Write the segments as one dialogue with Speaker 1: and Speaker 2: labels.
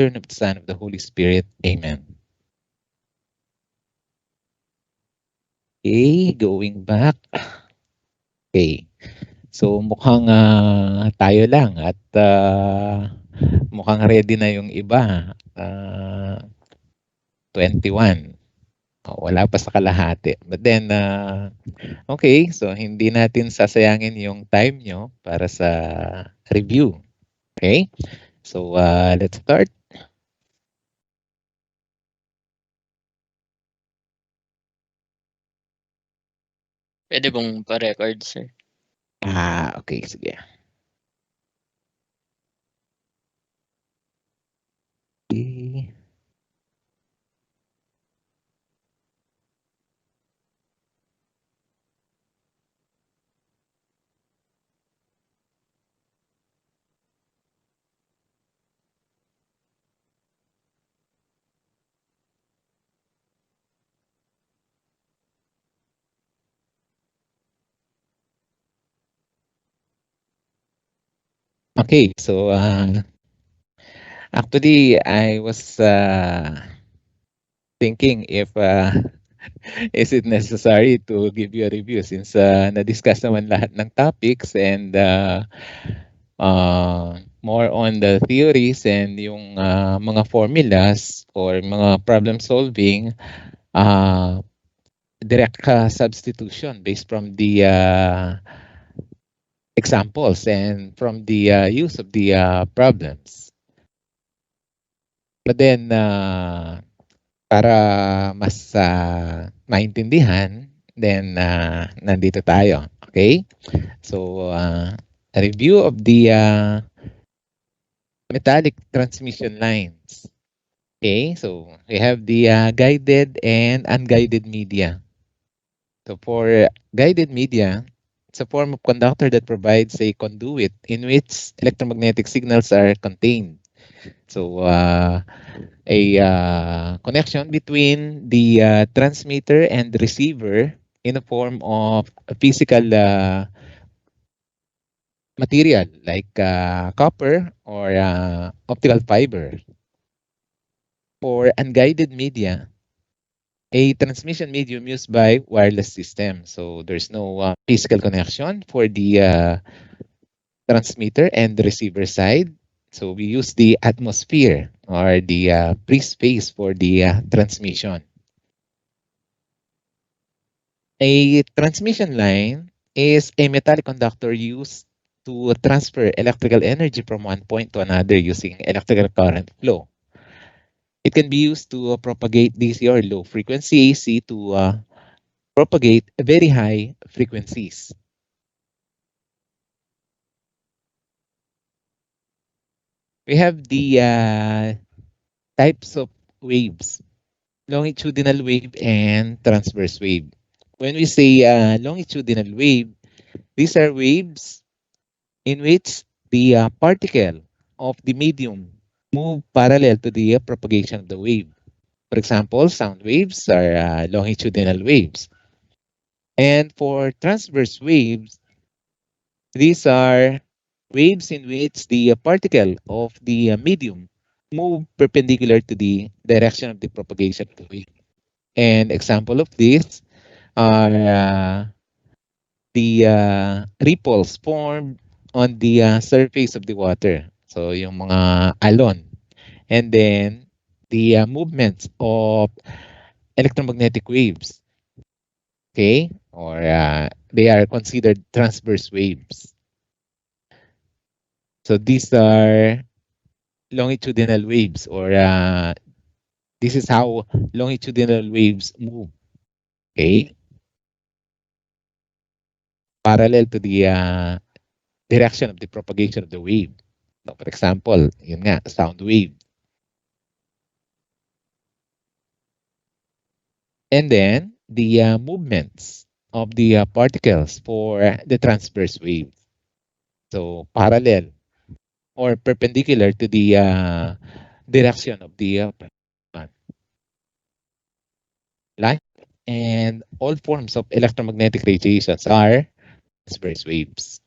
Speaker 1: of the Son, of the Holy Spirit. Amen. Okay, going back. Okay. So mukhang tayo lang at mukhang ready na yung iba. 21. Oh, wala pa sa kalahati. But then, okay, so hindi natin sasayangin yung time nyo para sa review. Okay? So, let's start.
Speaker 2: Pwede bang pa-record, sir?
Speaker 1: Okay, sige. Okay. Okay, so actually, I was thinking if is it necessary to give you a review since na-discuss naman lahat ng topics and more on the theories and yung mga formulas or mga problem solving, uh, direct substitution based from the examples and from the use of the problems. But then, para mas maintindihan, then nandito tayo. Okay? So, a review of the metallic transmission lines. Okay, so we have the guided and unguided media. So for guided media, it's a form of conductor that provides a conduit in which electromagnetic signals are contained. So a connection between the transmitter and the receiver in the form of a physical material like copper or optical fiber. For unguided media, a transmission medium used by wireless system. So there's no physical connection for the transmitter and the receiver side. So we use the atmosphere or the free space for the transmission. A transmission line is a metallic conductor used to transfer electrical energy from one point to another using electrical current flow. It can be used to propagate DC or low frequency AC to propagate very high frequencies. We have the types of waves, longitudinal wave and transverse wave. When we say longitudinal wave, these are waves in which the particle of the medium move parallel to the propagation of the wave. For example, sound waves are longitudinal waves. And for transverse waves, these are waves in which the particle of the medium move perpendicular to the direction of the propagation of the wave. And example of this are the ripples formed on the surface of the water. So yung mga alon. And then the movements of electromagnetic waves. Okay? Or they are considered transverse waves. So these are longitudinal waves or this is how longitudinal waves move. Okay? Parallel to the direction of the propagation of the wave. So for example, yun nga, sound wave. And then the movements of the particles for the transverse wave. So parallel or perpendicular to the direction of the light, and all forms of electromagnetic radiations are transverse waves.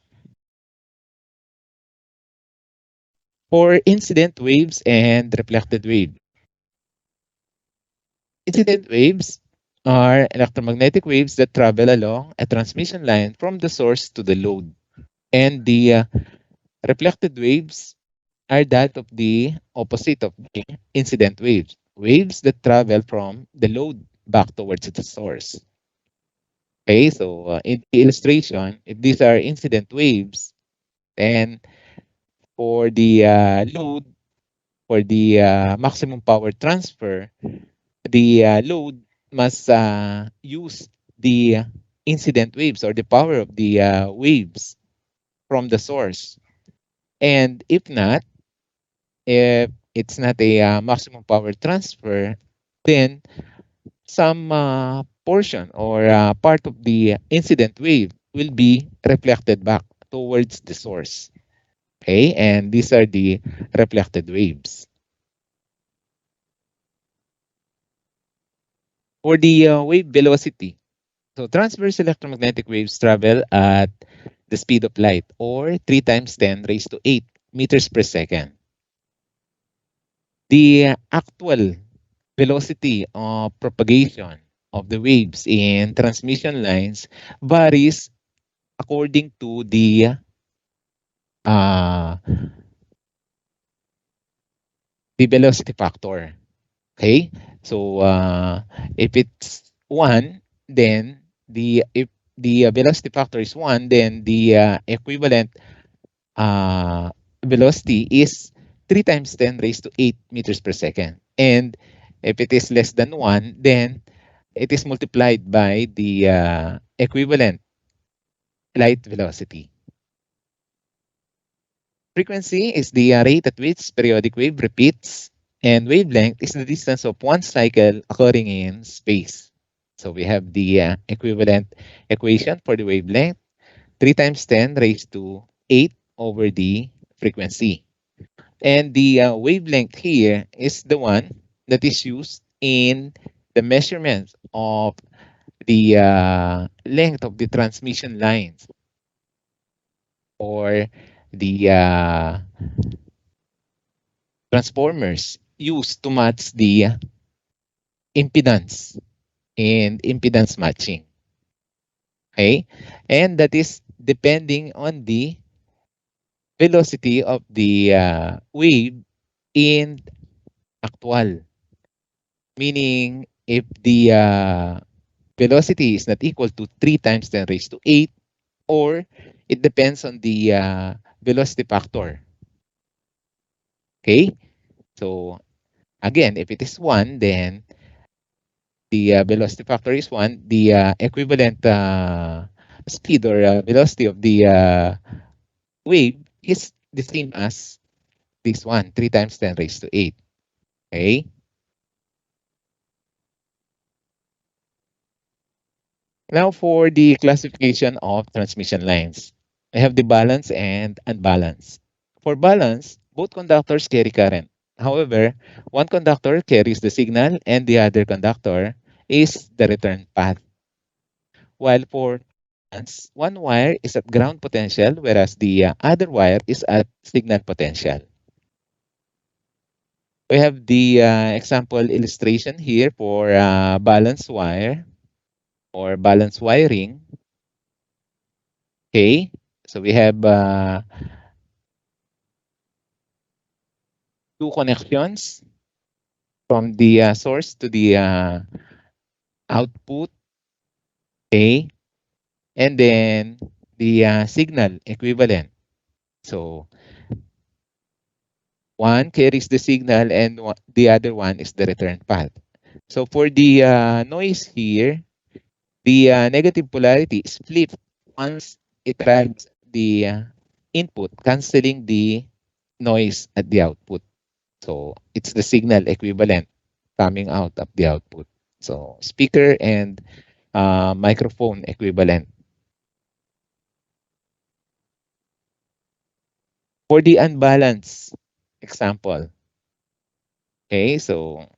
Speaker 1: For incident waves and reflected wave. Incident waves are electromagnetic waves that travel along a transmission line from the source to the load. And the reflected waves are that of the opposite of the incident waves, waves that travel from the load back towards the source. Okay, so in the illustration, if these are incident waves, then for the load, for the maximum power transfer, the load must use the incident waves or the power of the waves from the source. And if it's not a maximum power transfer, then some portion or part of the incident wave will be reflected back towards the source. Okay, and these are the reflected waves. For the wave velocity, so transverse electromagnetic waves travel at the speed of light or 3 times 10 raised to 8 meters per second. The actual velocity of propagation of the waves in transmission lines varies according to uh, the velocity factor. Okay? So if it's 1, then if the velocity factor is 1, then the equivalent uh, velocity is 3 times 10 raised to 8 meters per second. And if it is less than 1, then it is multiplied by the equivalent light velocity. Frequency is the rate at which periodic wave repeats, and wavelength is the distance of one cycle occurring in space. So we have the equivalent equation for the wavelength, 3 times 10 raised to 8 over the frequency. And the wavelength here is the one that is used in the measurement of the length of the transmission lines or the transformers used to match the impedance and impedance matching. Okay? And that is depending on the velocity of the wave in actual. Meaning, if the velocity is not equal to 3 times 10 raised to 8, or it depends on the velocity factor. Okay? So, again, if it is 1, then the velocity factor is 1. The equivalent speed or velocity of the wave is the same as this one, 3 times 10 raised to 8. Okay? Now for the classification of transmission lines. I have the balance and unbalanced. For balance, both conductors carry current. However, one conductor carries the signal and the other conductor is the return path. While for balance, one wire is at ground potential whereas the other wire is at signal potential. We have the example illustration here for balance wire or balance wiring. Okay, so we have two connections from the source to the output. Okay, and then the signal equivalent. So one carries the signal and the other one is the return path. So for the noise here, the negative polarity is flipped once it drives the input, canceling the noise at the output. So it's the signal equivalent coming out of the output. So speaker and microphone equivalent. For the unbalanced example, okay, so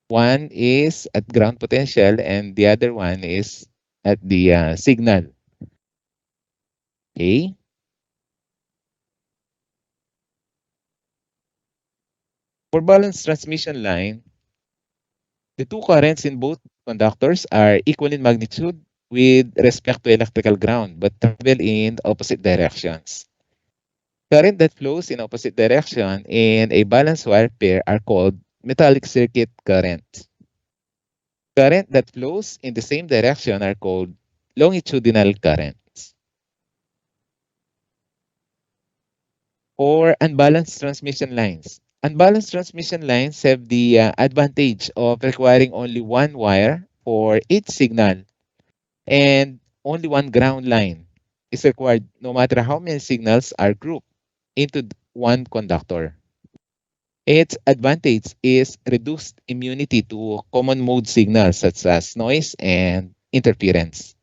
Speaker 1: one is at ground potential and the other one is at the signal. Okay, For balanced transmission line, the two currents in both conductors are equal in magnitude with respect to electrical ground but travel in opposite directions. Current that flows in opposite direction in a balanced wire pair are called metallic circuit currents. Current that flows in the same direction are called longitudinal currents. Or unbalanced transmission lines. Unbalanced transmission lines have the advantage of requiring only one wire for each signal and only one ground line is required no matter how many signals are grouped into one conductor. Its advantage is reduced immunity to common mode signals such as noise and interference.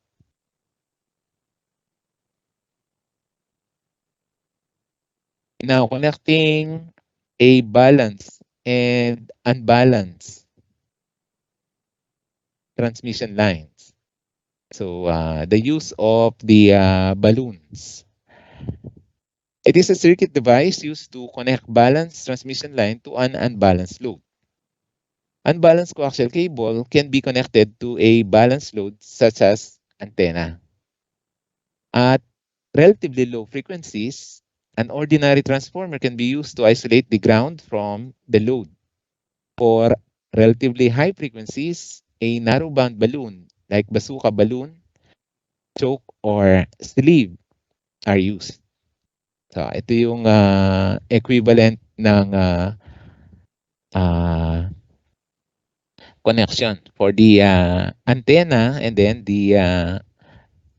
Speaker 1: Now, connecting a balanced and unbalanced transmission lines. So, the use of the balloons. It is a circuit device used to connect balanced transmission line to an unbalanced load. Unbalanced coaxial cable can be connected to a balanced load such as antenna. At relatively low frequencies, an ordinary transformer can be used to isolate the ground from the load. For relatively high frequencies, a narrowband balloon like bazooka balloon, choke, or sleeve are used. So ito yung equivalent ng uh, connection for the antenna and then the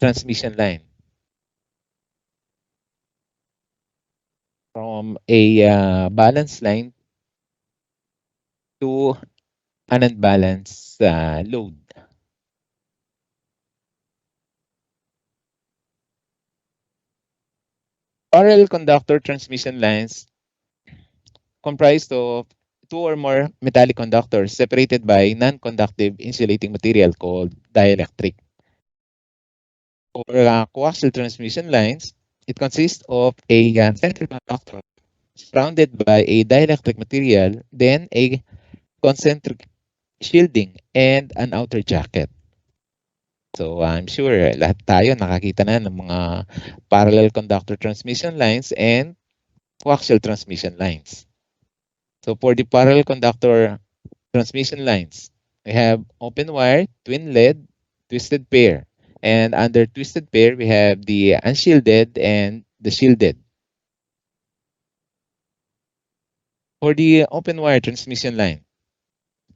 Speaker 1: transmission line from a balanced line to an unbalanced load. Parallel conductor transmission lines comprised of two or more metallic conductors separated by non-conductive insulating material called dielectric. For coaxial transmission lines, it consists of a central conductor surrounded by a dielectric material, then a concentric shielding, and an outer jacket. So I'm sure lahat tayo nakakita na ng mga parallel conductor transmission lines and coaxial transmission lines. So for the parallel conductor transmission lines, we have open wire, twin lead, twisted pair. And under twisted pair, we have the unshielded and the shielded. For the open wire transmission line,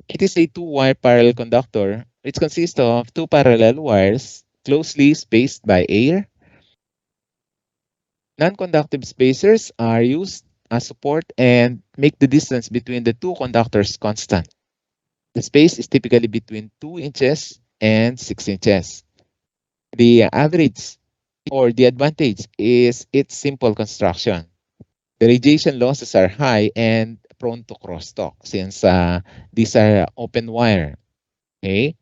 Speaker 1: it is a two-wire parallel conductor which consists of two parallel wires closely spaced by air. Non-conductive spacers are used as support and make the distance between the two conductors constant. The space is typically between 2 inches and 6 inches. The average or the advantage is its simple construction. The radiation losses are high and prone to crosstalk since these are open wire. Okay?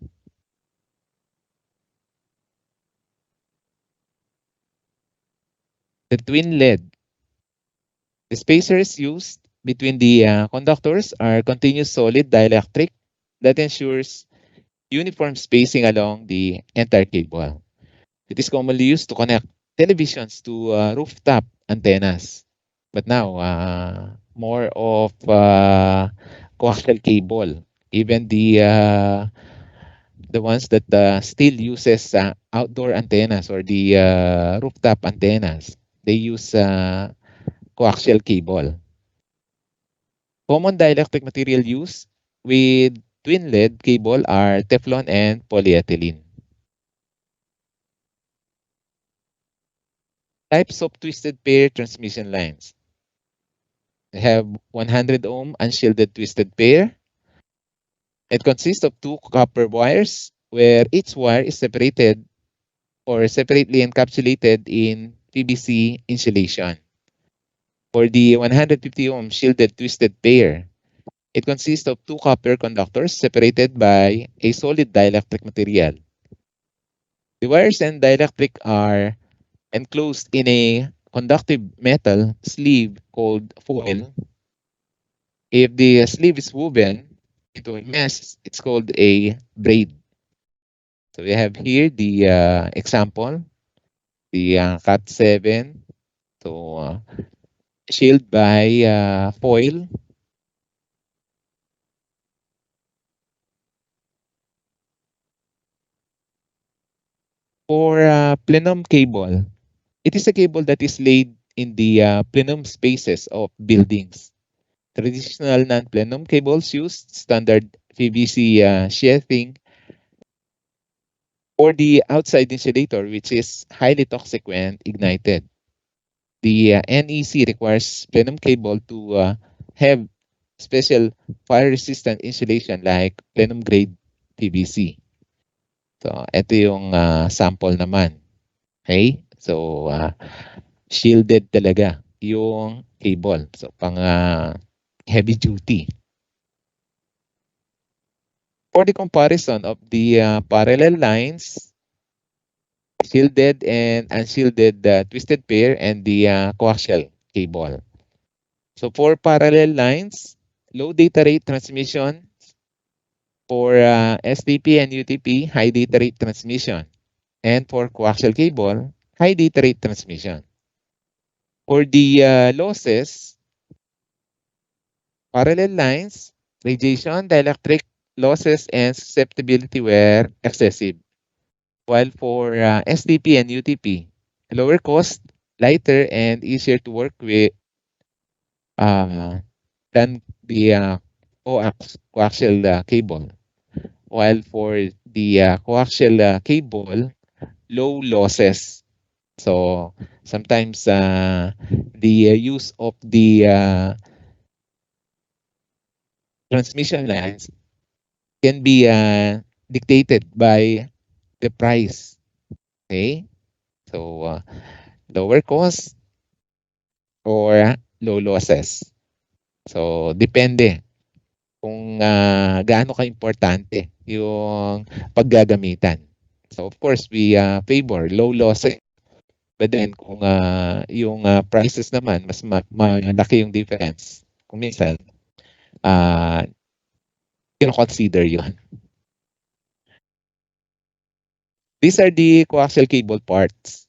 Speaker 1: The twin lead. The spacers used between the conductors are continuous solid dielectric that ensures uniform spacing along the entire cable. It is commonly used to connect televisions to rooftop antennas. But now, more of coaxial cable. Even the ones that still uses outdoor antennas or the rooftop antennas, they use coaxial cable. Common dielectric material used with twin lead cable are Teflon and polyethylene. Types of twisted pair transmission lines. We have 100 ohm unshielded twisted pair. It consists of two copper wires where each wire is separated or separately encapsulated in PVC insulation. For the 150 ohm shielded twisted pair, it consists of two copper conductors separated by a solid dielectric material. The wires and dielectric are enclosed in a conductive metal sleeve called foil. If the sleeve is woven into a mesh, it's called a braid. So we have here the example, the Cat 7. So shield by foil. For plenum cable, it is a cable that is laid in the plenum spaces of buildings. Traditional non-plenum cables use standard PVC sheathing or the outside insulator, which is highly toxic when ignited. The NEC requires plenum cable to have special fire-resistant insulation like plenum-grade PVC. So, ito yung sample naman. Okay? So, shielded talaga yung cable. So, pang heavy duty. For the comparison of the parallel lines, shielded and unshielded twisted pair, and the coaxial cable. So for parallel lines, low data rate transmission. For SDP and UTP, high data rate transmission. And for coaxial cable, high data rate transmission. For the losses, parallel lines, radiation, dielectric losses, and susceptibility were excessive. While for SDP and UTP, lower cost, lighter, and easier to work with uh, than the coaxial cable. While for the coaxial cable, low losses. So sometimes the use of the transmission lines can be dictated by the price. Okay, so lower cost or low losses. So depende kung gaano ka-importante yung paggagamitan. So of course, we favor low losses. But then kung yung prices naman, mas malaki yung difference. Kung minsan, uh, consider yun. These are the coaxial cable parts.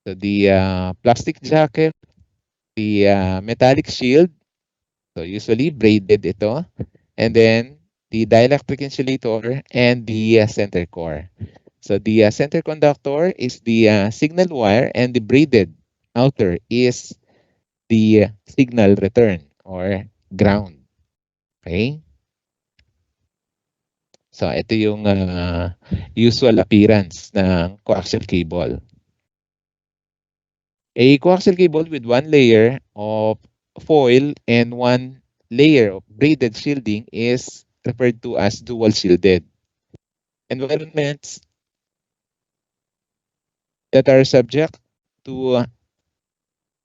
Speaker 1: So the plastic jacket, the metallic shield, so usually braided ito, and then the dielectric insulator and the center core. So the center conductor is the signal wire, and the braided outer is the signal return or ground. Okay? So ito yung usual appearance ng coaxial cable. A coaxial cable with one layer of foil and one layer of braided shielding is referred to as dual shielded. Environments that are subject to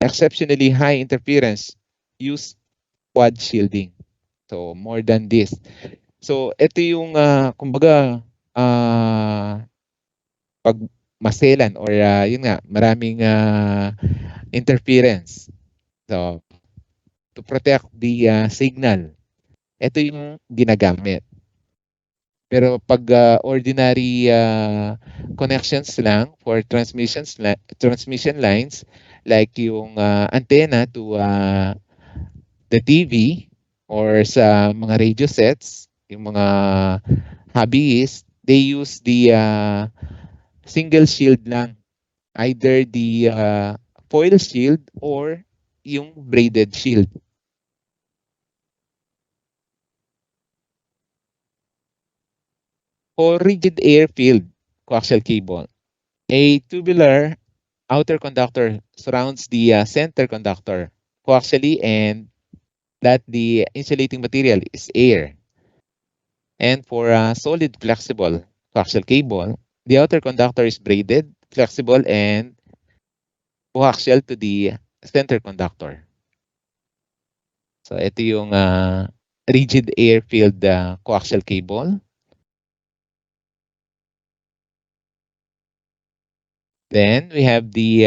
Speaker 1: exceptionally high interference use quad shielding. So more than this. So ito yung kumbaga pag maselan or yun nga maraming interference. So to protect the signal, ito yung ginagamit. Pero pag ordinary connections lang for transmission lines like yung antenna to the TV or sa mga radio sets, yung mga hobbyists, they use the single shield lang. Either the foil shield or yung braided shield. For rigid air-filled coaxial cable, a tubular outer conductor surrounds the center conductor coaxially, and that the insulating material is air. And for a solid flexible coaxial cable, the outer conductor is braided, flexible, and coaxial to the center conductor. So ito yung rigid air-filled coaxial cable. Then we have the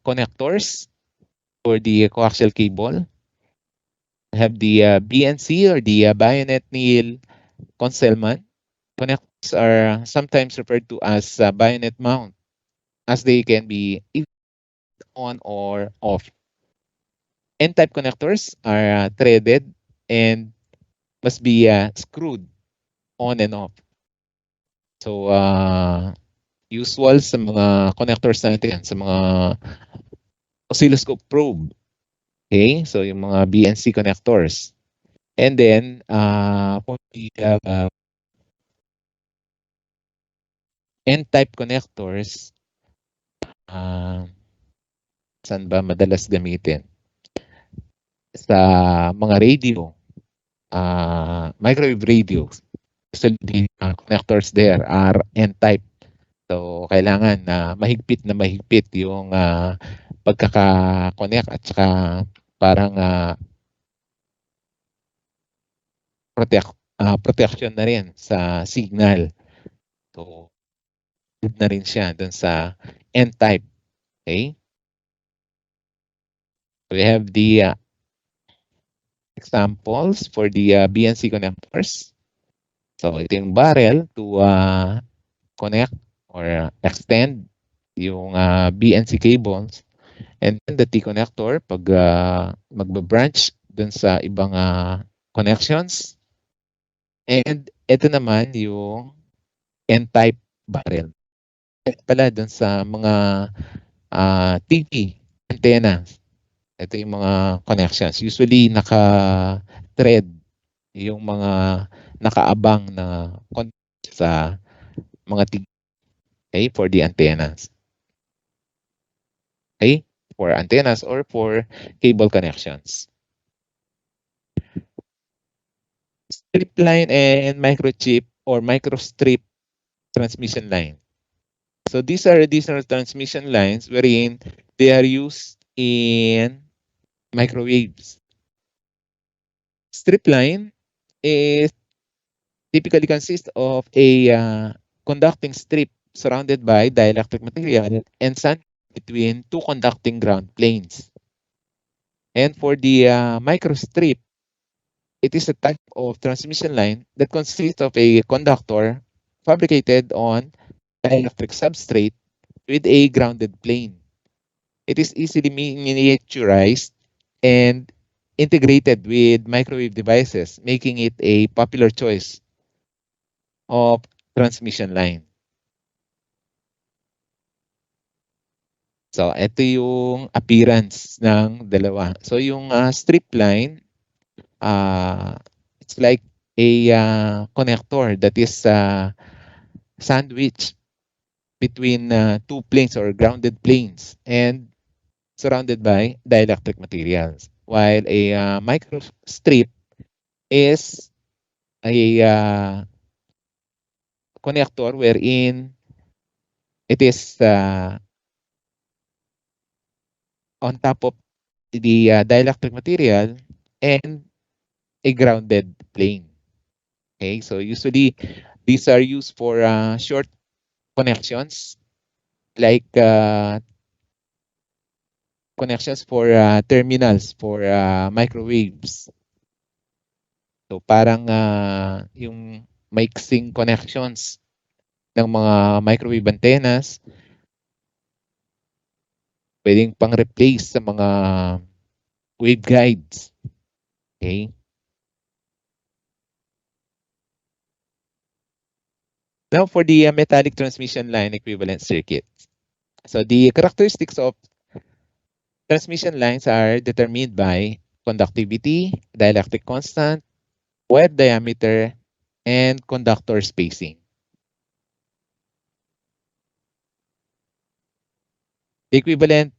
Speaker 1: connectors for the coaxial cable. have the BNC or the bayonet nail concealment. Connectors are sometimes referred to as bayonet mount, as they can be either on or off. N-type connectors are threaded and must be screwed on and off. So, usual sa mga connectors natin, sa mga oscilloscope probe. Okay? So, yung mga BNC connectors. And then, for the N-type connectors, uh, saan ba madalas gamitin? Sa mga radio, microwave radio. So, the connectors there are N-type. So, kailangan na mahigpit yung pagkaka-connect at saka parang protection na rin sa signal. So, good na rin siya dun sa N-type. Okay? We have the examples for the BNC connectors. So, ito yung barrel to connect or extend yung BNC cables. And then the T-connector, pag magba-branch dun sa ibang connections. And ito naman yung N-type barrel. Pala dun sa mga TV antenna. Ito yung mga connections. Usually naka-thread yung mga nakaabang na sa mga TV, okay, for the antennas. Okay? For antennas or for cable connections. Strip line and microchip or microstrip transmission line. So these are additional transmission lines wherein they are used in microwaves. Strip line is typically consists of a conducting strip surrounded by dielectric material and sand between two conducting ground planes. And for the microstrip, it is a type of transmission line that consists of a conductor fabricated on dielectric substrate with a grounded plane. It is easily miniaturized and integrated with microwave devices, making it a popular choice of transmission line. So, ito yung appearance ng dalawa. So, yung strip line, it's like a connector that is sandwiched between two planes or grounded planes and surrounded by dielectric materials. While a microstrip is a connector wherein it is on top of the dielectric material and a grounded plane. Okay, so usually these are used for short connections like connections for terminals for microwaves. So parang yung mixing connections ng mga microwave antennas pwedeng pang-replace sa mga waveguides. Okay? Now for the metallic transmission line equivalent circuit. So the characteristics of transmission lines are determined by conductivity, dielectric constant, wire diameter, and conductor spacing. The equivalent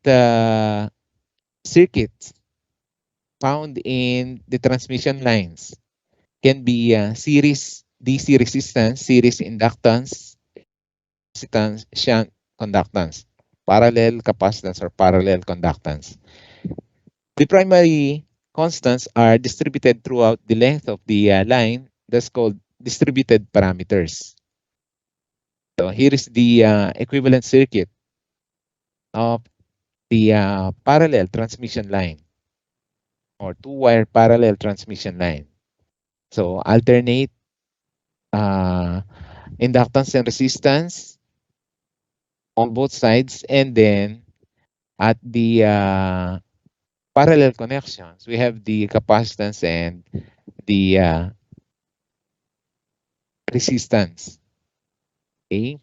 Speaker 1: circuits found in the transmission lines can be series DC resistance, series inductance, capacitance, shunt conductance, parallel capacitance or parallel conductance. The primary constants are distributed throughout the length of the line, that's called distributed parameters. So here is the equivalent circuit of the parallel transmission line. or two-wire parallel transmission line. So alternate uh, inductance and resistance on both sides, and then at the parallel connections, we have the capacitance and the resistance. Okay.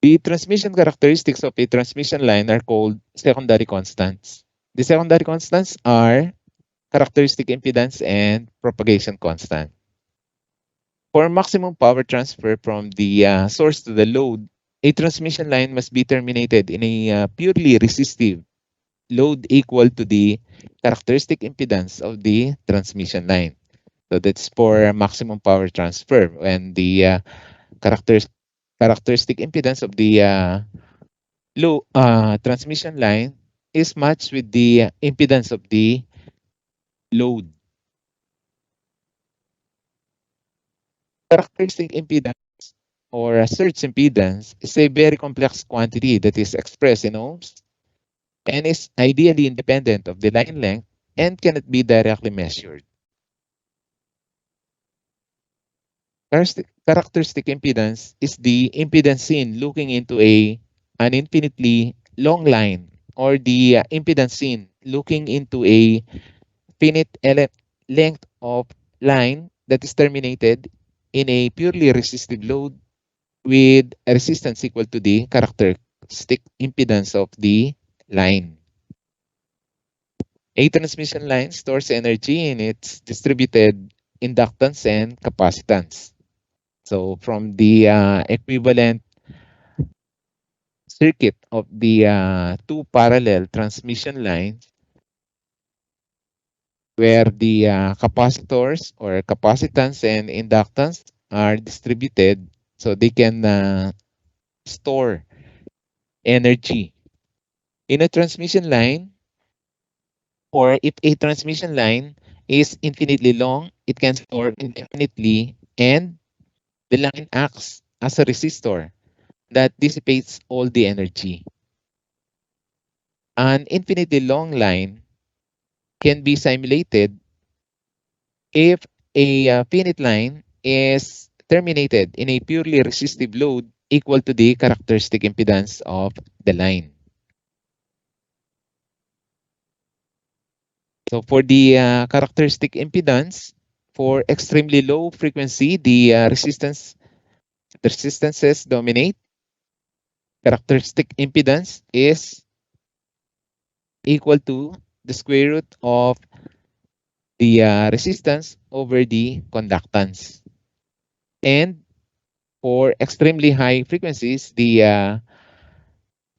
Speaker 1: The transmission characteristics of a transmission line are called secondary constants. The secondary constants are characteristic impedance and propagation constant. For maximum power transfer from the source to the load, a transmission line must be terminated in a purely resistive load equal to the characteristic impedance of the transmission line. So that's for maximum power transfer when the characters characteristic impedance of the low transmission line is matched with the impedance of the load. Characteristic impedance or a surge impedance is a very complex quantity that is expressed in ohms and is ideally independent of the line length and cannot be directly measured. Characteristic impedance is the impedance seen looking into an infinitely long line, or the impedance seen looking into a finite length of line that is terminated in a purely resistive load with a resistance equal to the characteristic impedance of the line. A transmission line stores energy in its distributed inductance and capacitance. So from the equivalent circuit of the two parallel transmission lines, where the capacitors or capacitance and inductance are distributed, so they can store energy. In a transmission line, or if a transmission line is infinitely long, it can store indefinitely, and the line acts as a resistor that dissipates all the energy. An infinitely long line can be simulated if a finite line is terminated in a purely resistive load equal to the characteristic impedance of the line. So for the characteristic impedance, for extremely low frequency, the resistances dominate. Characteristic impedance is equal to the square root of the resistance over the conductance. And for extremely high frequencies, the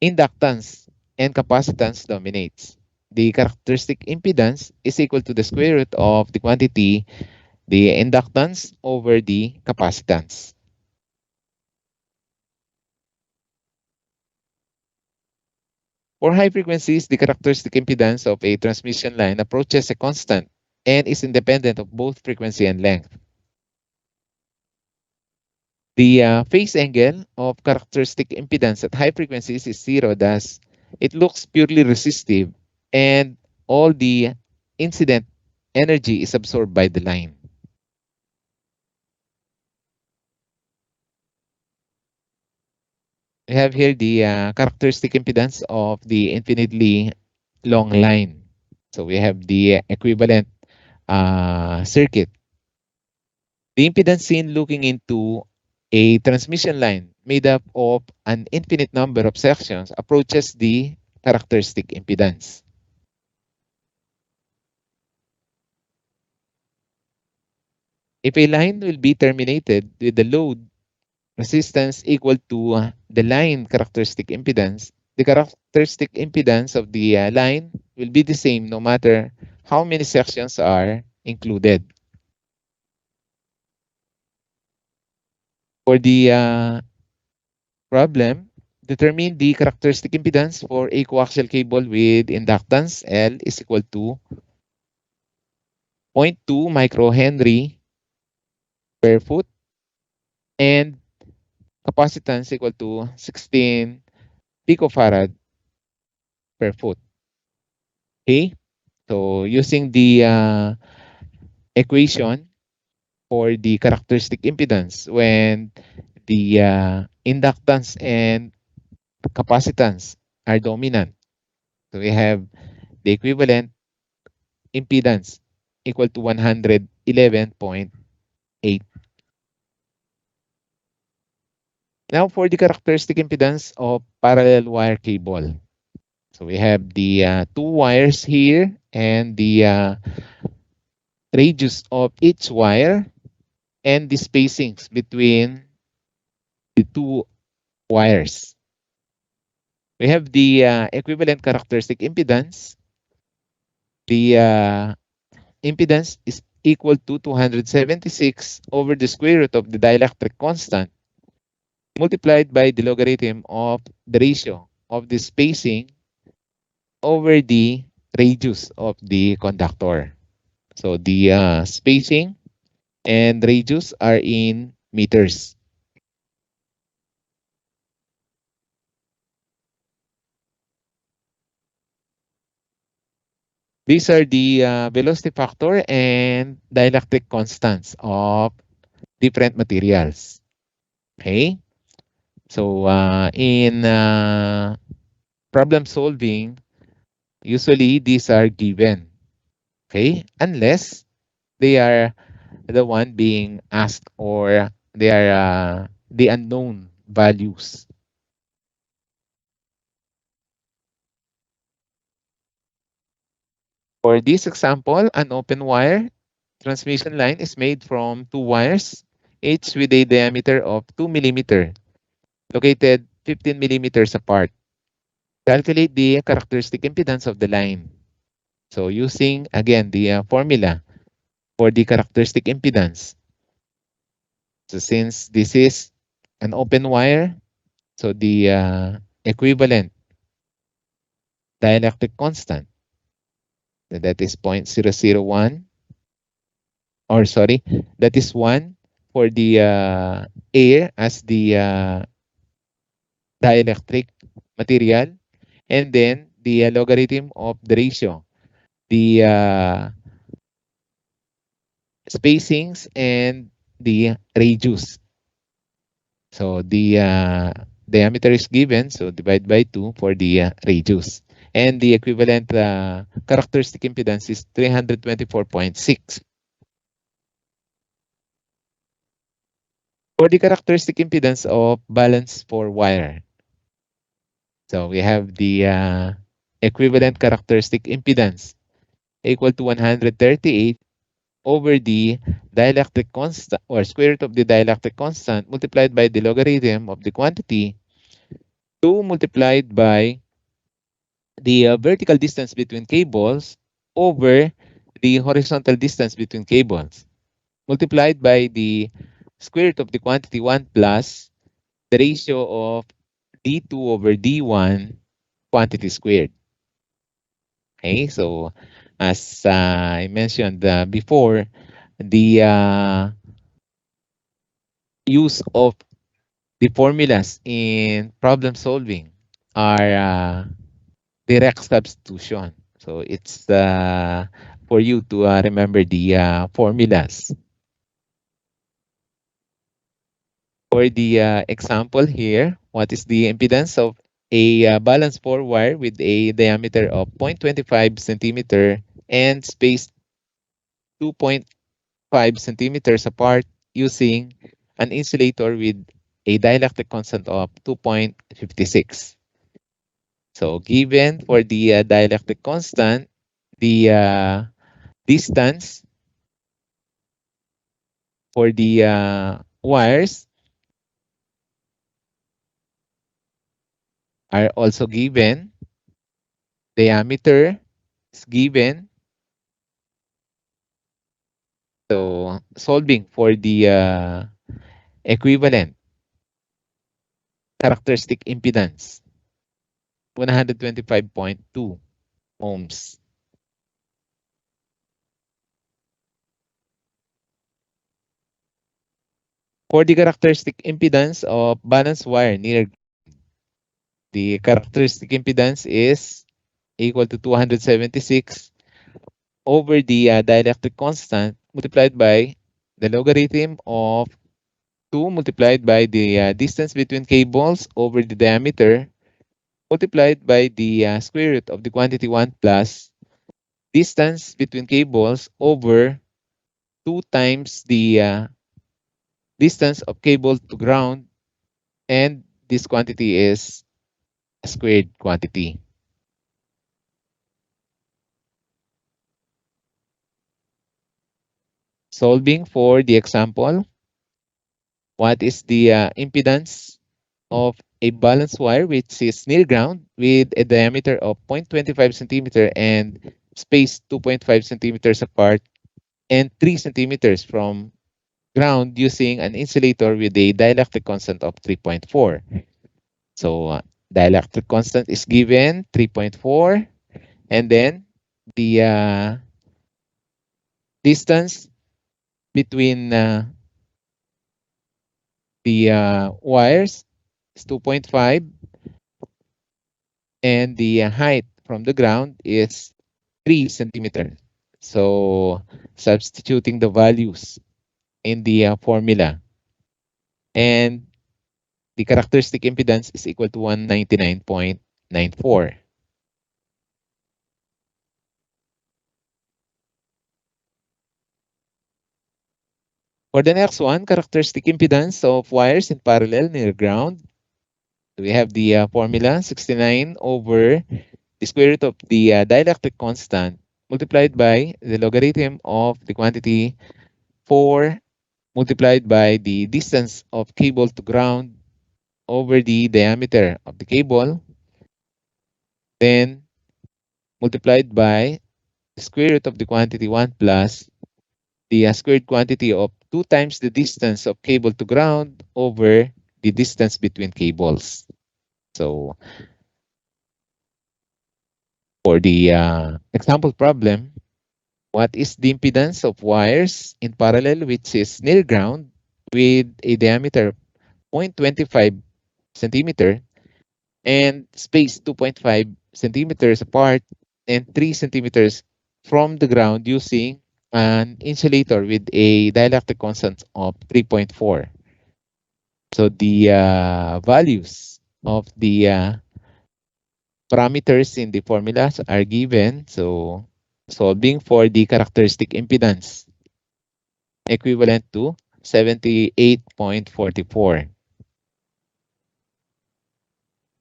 Speaker 1: inductance and capacitance dominates. The characteristic impedance is equal to the square root of the quantity, the inductance over the capacitance. For high frequencies, the characteristic impedance of a transmission line approaches a constant and is independent of both frequency and length. The phase angle of characteristic impedance at high frequencies is zero, thus it looks purely resistive, and all the incident energy is absorbed by the line. We have here the characteristic impedance of the infinitely long line. So we have the equivalent circuit. The impedance seen looking into a transmission line made up of an infinite number of sections approaches the characteristic impedance. If a line will be terminated with the load resistance equal to the line characteristic impedance, the characteristic impedance of the line will be the same no matter how many sections are included. For the problem, determine the characteristic impedance for a coaxial cable with inductance L is equal to 0.2 microhenry per foot and capacitance equal to 16 picofarad per foot. Okay? So using the equation for the characteristic impedance when the inductance and capacitance are dominant. So we have the equivalent impedance equal to 111.8. Now for the characteristic impedance of parallel wire cable. So we have the two wires here and the radius of each wire and the spacings between the two wires. We have the equivalent characteristic impedance. The impedance is equal to 276 over the square root of the dielectric constant multiplied by the logarithm of the ratio of the spacing over the radius of the conductor. So the spacing and radius are in meters. These are the velocity factor and dielectric constants of different materials. Okay? So in problem solving, usually these are given. Okay? Unless they are the one being asked or they are the unknown values. For this example, an open wire transmission line is made from two wires, each with a diameter of 2 millimeter, located 15 millimeters apart. Calculate the characteristic impedance of the line. So using, again, the formula for the characteristic impedance. So since this is an open wire, so the equivalent dielectric constant, so that is 0.001, or sorry, that is 1 for the air as the dielectric material, and then the logarithm of the ratio, the spacings, and the radius. So the diameter is given, so divide by 2 for the radius. And the equivalent characteristic impedance is 324.6. For the characteristic impedance of balance for wire, so we have the equivalent characteristic impedance equal to 138 over the dielectric constant or square root of the dielectric constant multiplied by the logarithm of the quantity 2 multiplied by the vertical distance between cables over the horizontal distance between cables multiplied by the square root of the quantity 1 plus the ratio of d2 over d1 quantity squared. Okay, so as I mentioned before, the use of the formulas in problem solving are direct substitution. So it's for you to remember the formulas. For the example here, what is the impedance of a balance 4 wire with a diameter of 0.25 centimeter and spaced 2.5 centimeters apart using an insulator with a dielectric constant of 2.56. So given for the dielectric constant, the distance for the wires are also given. Diameter is given. So solving for the equivalent characteristic impedance, 125.2 ohms. For the characteristic impedance of balance wire near, the characteristic impedance is equal to 276 over the dielectric constant multiplied by the logarithm of 2 multiplied by the distance between cables over the diameter multiplied by the square root of the quantity 1 plus distance between cables over 2 times the distance of cable to ground, and this quantity is a squared quantity. Solving for the example, what is the impedance of a balanced wire which is near ground with a diameter of 0.25 centimeter and spaced 2.5 centimeters apart and 3 centimeters from ground using an insulator with a dielectric constant of 3.4. So dielectric constant is given 3.4, and then the distance between the wires is 2.5, and the height from the ground is 3 centimeters. So substituting the values in the formula, and the characteristic impedance is equal to 199.94. For the next one, characteristic impedance of wires in parallel near ground, we have the formula 69 over the square root of the dielectric constant multiplied by the logarithm of the quantity 4 multiplied by the distance of cable to ground over the diameter of the cable, then multiplied by the square root of the quantity 1 plus the squared quantity of 2 times the distance of cable to ground over the distance between cables. So for the example problem, what is the impedance of wires in parallel which is near ground with a diameter of 0.25 centimeter and spaced 2.5 centimeters apart and 3 centimeters from the ground using an insulator with a dielectric constant of 3.4. So the values of the parameters in the formulas are given. So solving for the characteristic impedance equivalent to 78.44.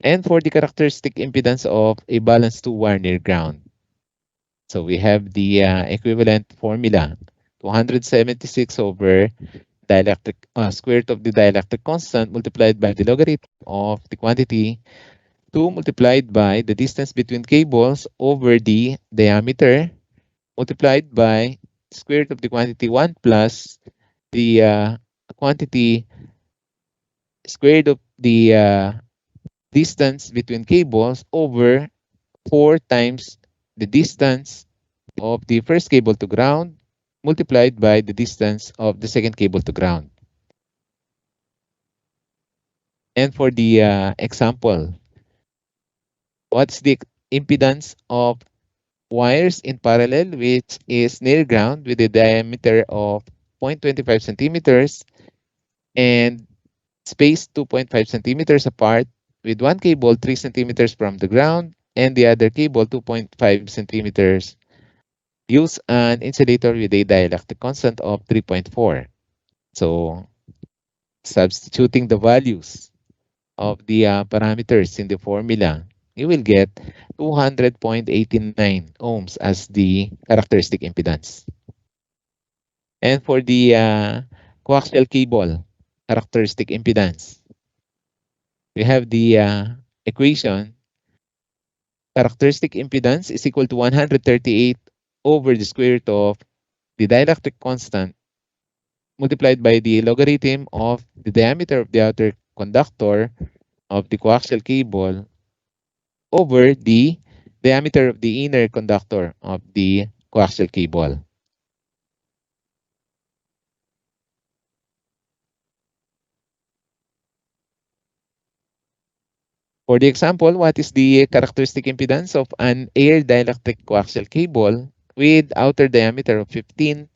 Speaker 1: And for the characteristic impedance of a balanced two-wire near ground, so we have the equivalent formula, 276 over dielectric square root of the dielectric constant multiplied by the logarithm of the quantity 2 multiplied by the distance between cables over the diameter multiplied by square root of the quantity 1 plus the quantity square root of the distance between cables over 4 times the distance of the first cable to ground multiplied by the distance of the second cable to ground. And for the example, what's the impedance of wires in parallel which is near ground with a diameter of 0.25 centimeters and spaced 2.5 centimeters apart, with one cable 3 centimeters from the ground and the other cable 2.5 centimeters. Use an insulator with a dielectric constant of 3.4. So substituting the values of the parameters in the formula, you will get 200.89 ohms as the characteristic impedance. And for the coaxial cable characteristic impedance, we have the equation characteristic impedance is equal to 138 over the square root of the dielectric constant multiplied by the logarithm of the diameter of the outer conductor of the coaxial cable over the diameter of the inner conductor of the coaxial cable. For the example, what is the characteristic impedance of an air dielectric coaxial cable with outer diameter of 15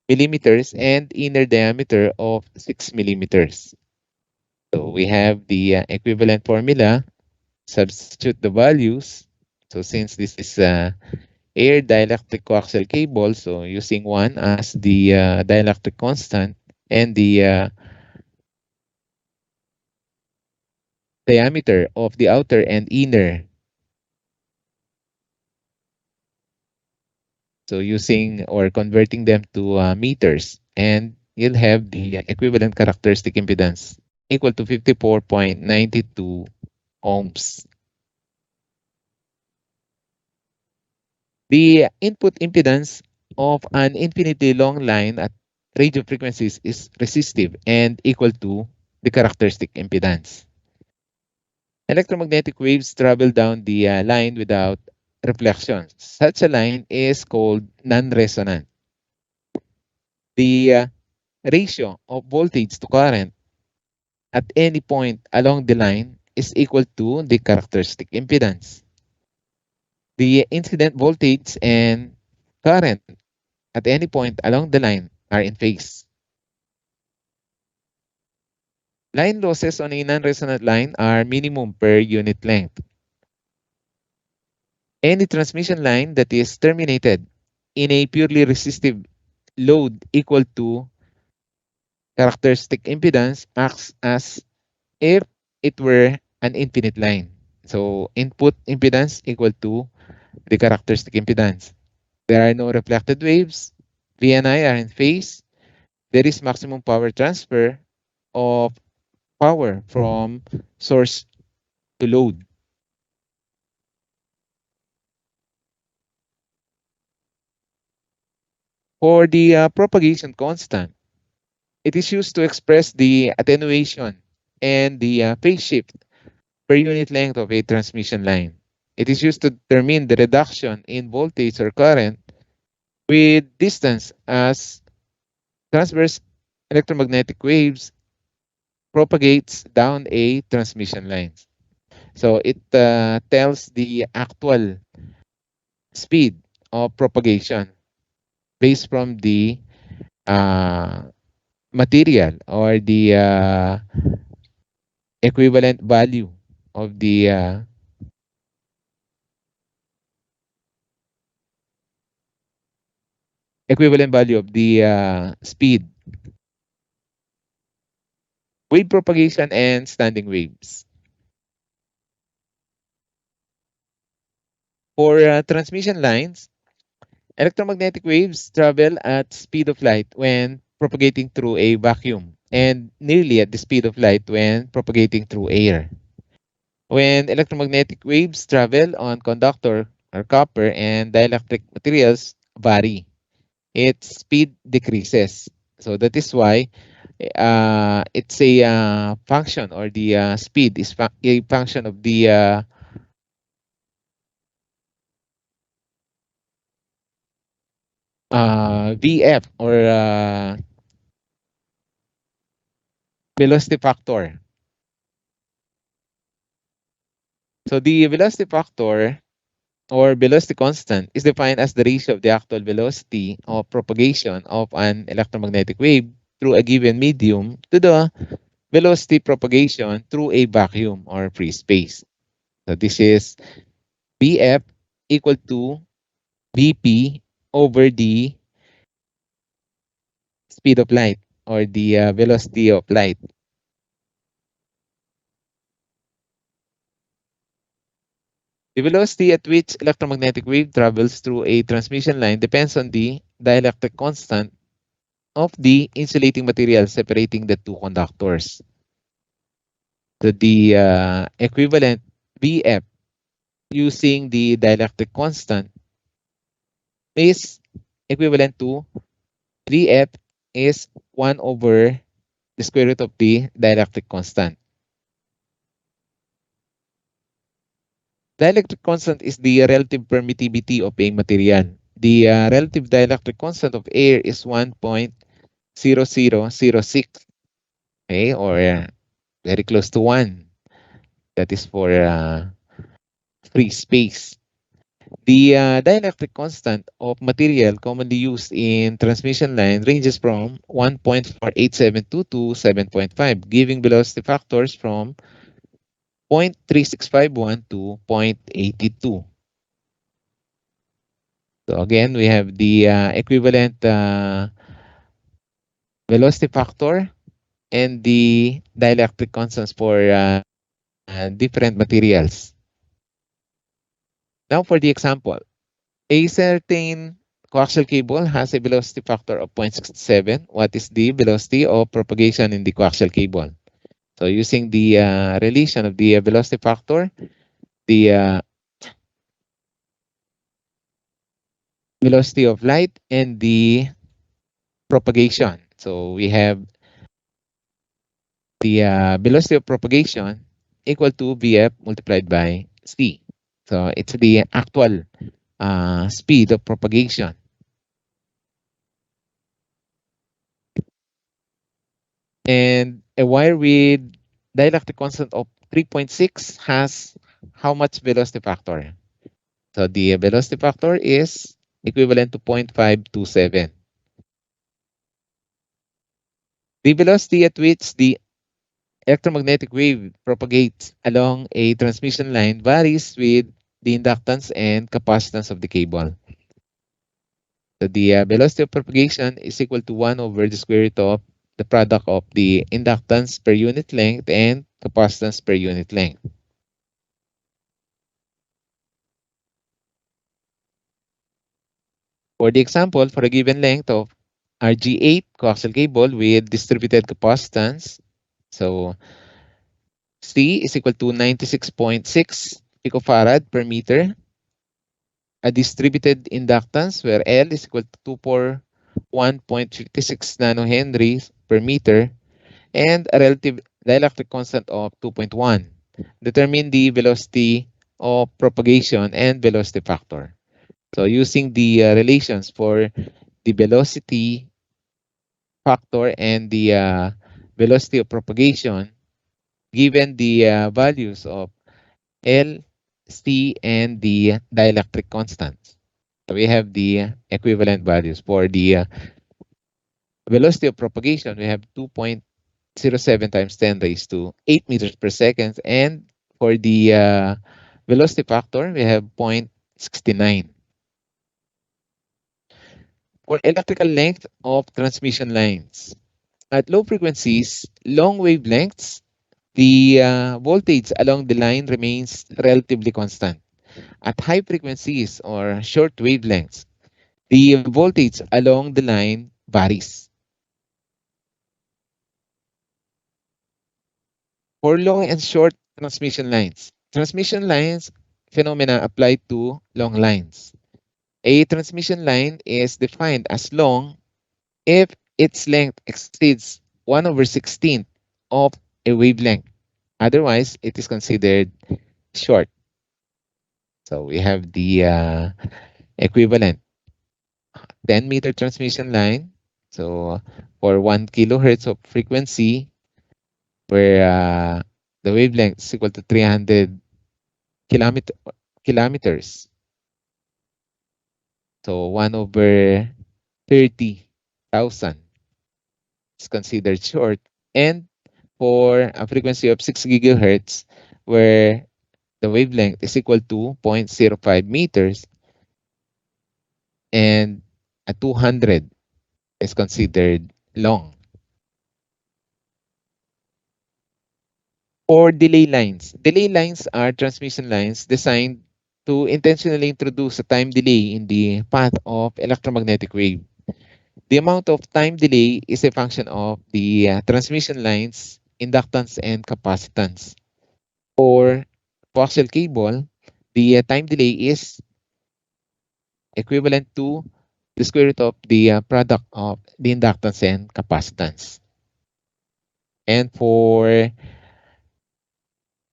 Speaker 1: millimeters and inner diameter of 6 millimeters? So we have the equivalent formula, substitute the values. So since this is air dielectric coaxial cable, so using 1 as the dielectric constant and the diameter of the outer and inner. So using or converting them to meters, and you'll have the equivalent characteristic impedance equal to 54.92 ohms. The input impedance of an infinitely long line at radio frequencies is resistive and equal to the characteristic impedance. Electromagnetic waves travel down the line without reflections. Such a line is called non-resonant. The ratio of voltage to current at any point along the line is equal to the characteristic impedance. The incident voltage and current at any point along the line are in phase. Line losses on a non-resonant line are minimum per unit length. Any transmission line that is terminated in a purely resistive load equal to characteristic impedance acts as if it were an infinite line. So input impedance equal to the characteristic impedance. There are no reflected waves. V and I are in phase. There is maximum power transfer of power from source to load. For the propagation constant, it is used to express the attenuation and the phase shift per unit length of a transmission line. It is used to determine the reduction in voltage or current with distance as transverse electromagnetic waves propagates down a transmission line. So it tells the actual speed of propagation based from the uh, material or the equivalent value of the speed. Wave propagation and standing waves. For transmission lines, electromagnetic waves travel at speed of light when propagating through a vacuum and nearly at the speed of light when propagating through air. When electromagnetic waves travel on conductor or copper and dielectric materials vary, its speed decreases. So that is why it's a function, or the speed is a function of the VF, or velocity factor. So the velocity factor or velocity constant is defined as the ratio of the actual velocity of propagation of an electromagnetic wave through a given medium to the velocity propagation through a vacuum or free space. So this is VF equal to VP over the speed of light, or the velocity of light. The velocity at which electromagnetic wave travels through a transmission line depends on the dielectric constant of the insulating material separating the two conductors. So the equivalent VF using the dielectric constant is equivalent to VF is 1 over the square root of the dielectric constant. Dielectric constant is the relative permittivity of a material. The relative dielectric constant of air is 1.0006, okay, or very close to 1. that is for free space. The dielectric constant of material commonly used in transmission line ranges from 1.4872 to 7.5, giving velocity factors from 0.3651 to 0.82. So again, we have the equivalent velocity factor and the dielectric constants for different materials. Now for the example, a certain coaxial cable has a velocity factor of 0.67. What is the velocity of propagation in the coaxial cable? So using the relation of the velocity factor, the velocity of light, and the propagation. So we have the velocity of propagation equal to Vf multiplied by c. So it's the actual speed of propagation. And a wire with dielectric constant of 3.6 has how much velocity factor? So the velocity factor is equivalent to 0.527. The velocity at which the electromagnetic wave propagates along a transmission line varies with the inductance and capacitance of the cable. So the velocity of propagation is equal to 1 over the square root of the product of the inductance per unit length and capacitance per unit length. For the example, for a given length of RG8 coaxial cable with distributed capacitance, so C is equal to 96.6 picofarad per meter, a distributed inductance where L is equal to 241.56 nanohenries per meter, and a relative dielectric constant of 2.1. Determine the velocity of propagation and velocity factor. So using the relations for the velocity factor and the velocity of propagation, given the values of L, C, and the dielectric constants. So we have the equivalent values. For the velocity of propagation, we have 2.07 times 10 raised to 8 meters per second. And for the velocity factor, we have 0.69. For electrical length of transmission lines, at low frequencies, long wavelengths, the voltage along the line remains relatively constant. At high frequencies or short wavelengths, the voltage along the line varies. For long and short transmission lines phenomena apply to long lines. A transmission line is defined as long if its length exceeds 1 over 16th of a wavelength. Otherwise, it is considered short. So we have the equivalent 10-meter transmission line. So for 1 kilohertz of frequency, where the wavelength is equal to 300 kilometers. So 1 over 30,000 is considered short. And for a frequency of 6 gigahertz, where the wavelength is equal to zero point zero 0.05 meters, and a 200 is considered long. Or delay lines are transmission lines designed to intentionally introduce a time delay in the path of electromagnetic wave. The amount of time delay is a function of the transmission line's inductance and capacitance. For coaxial cable, the time delay is equivalent to the square root of the product of the inductance and capacitance. And for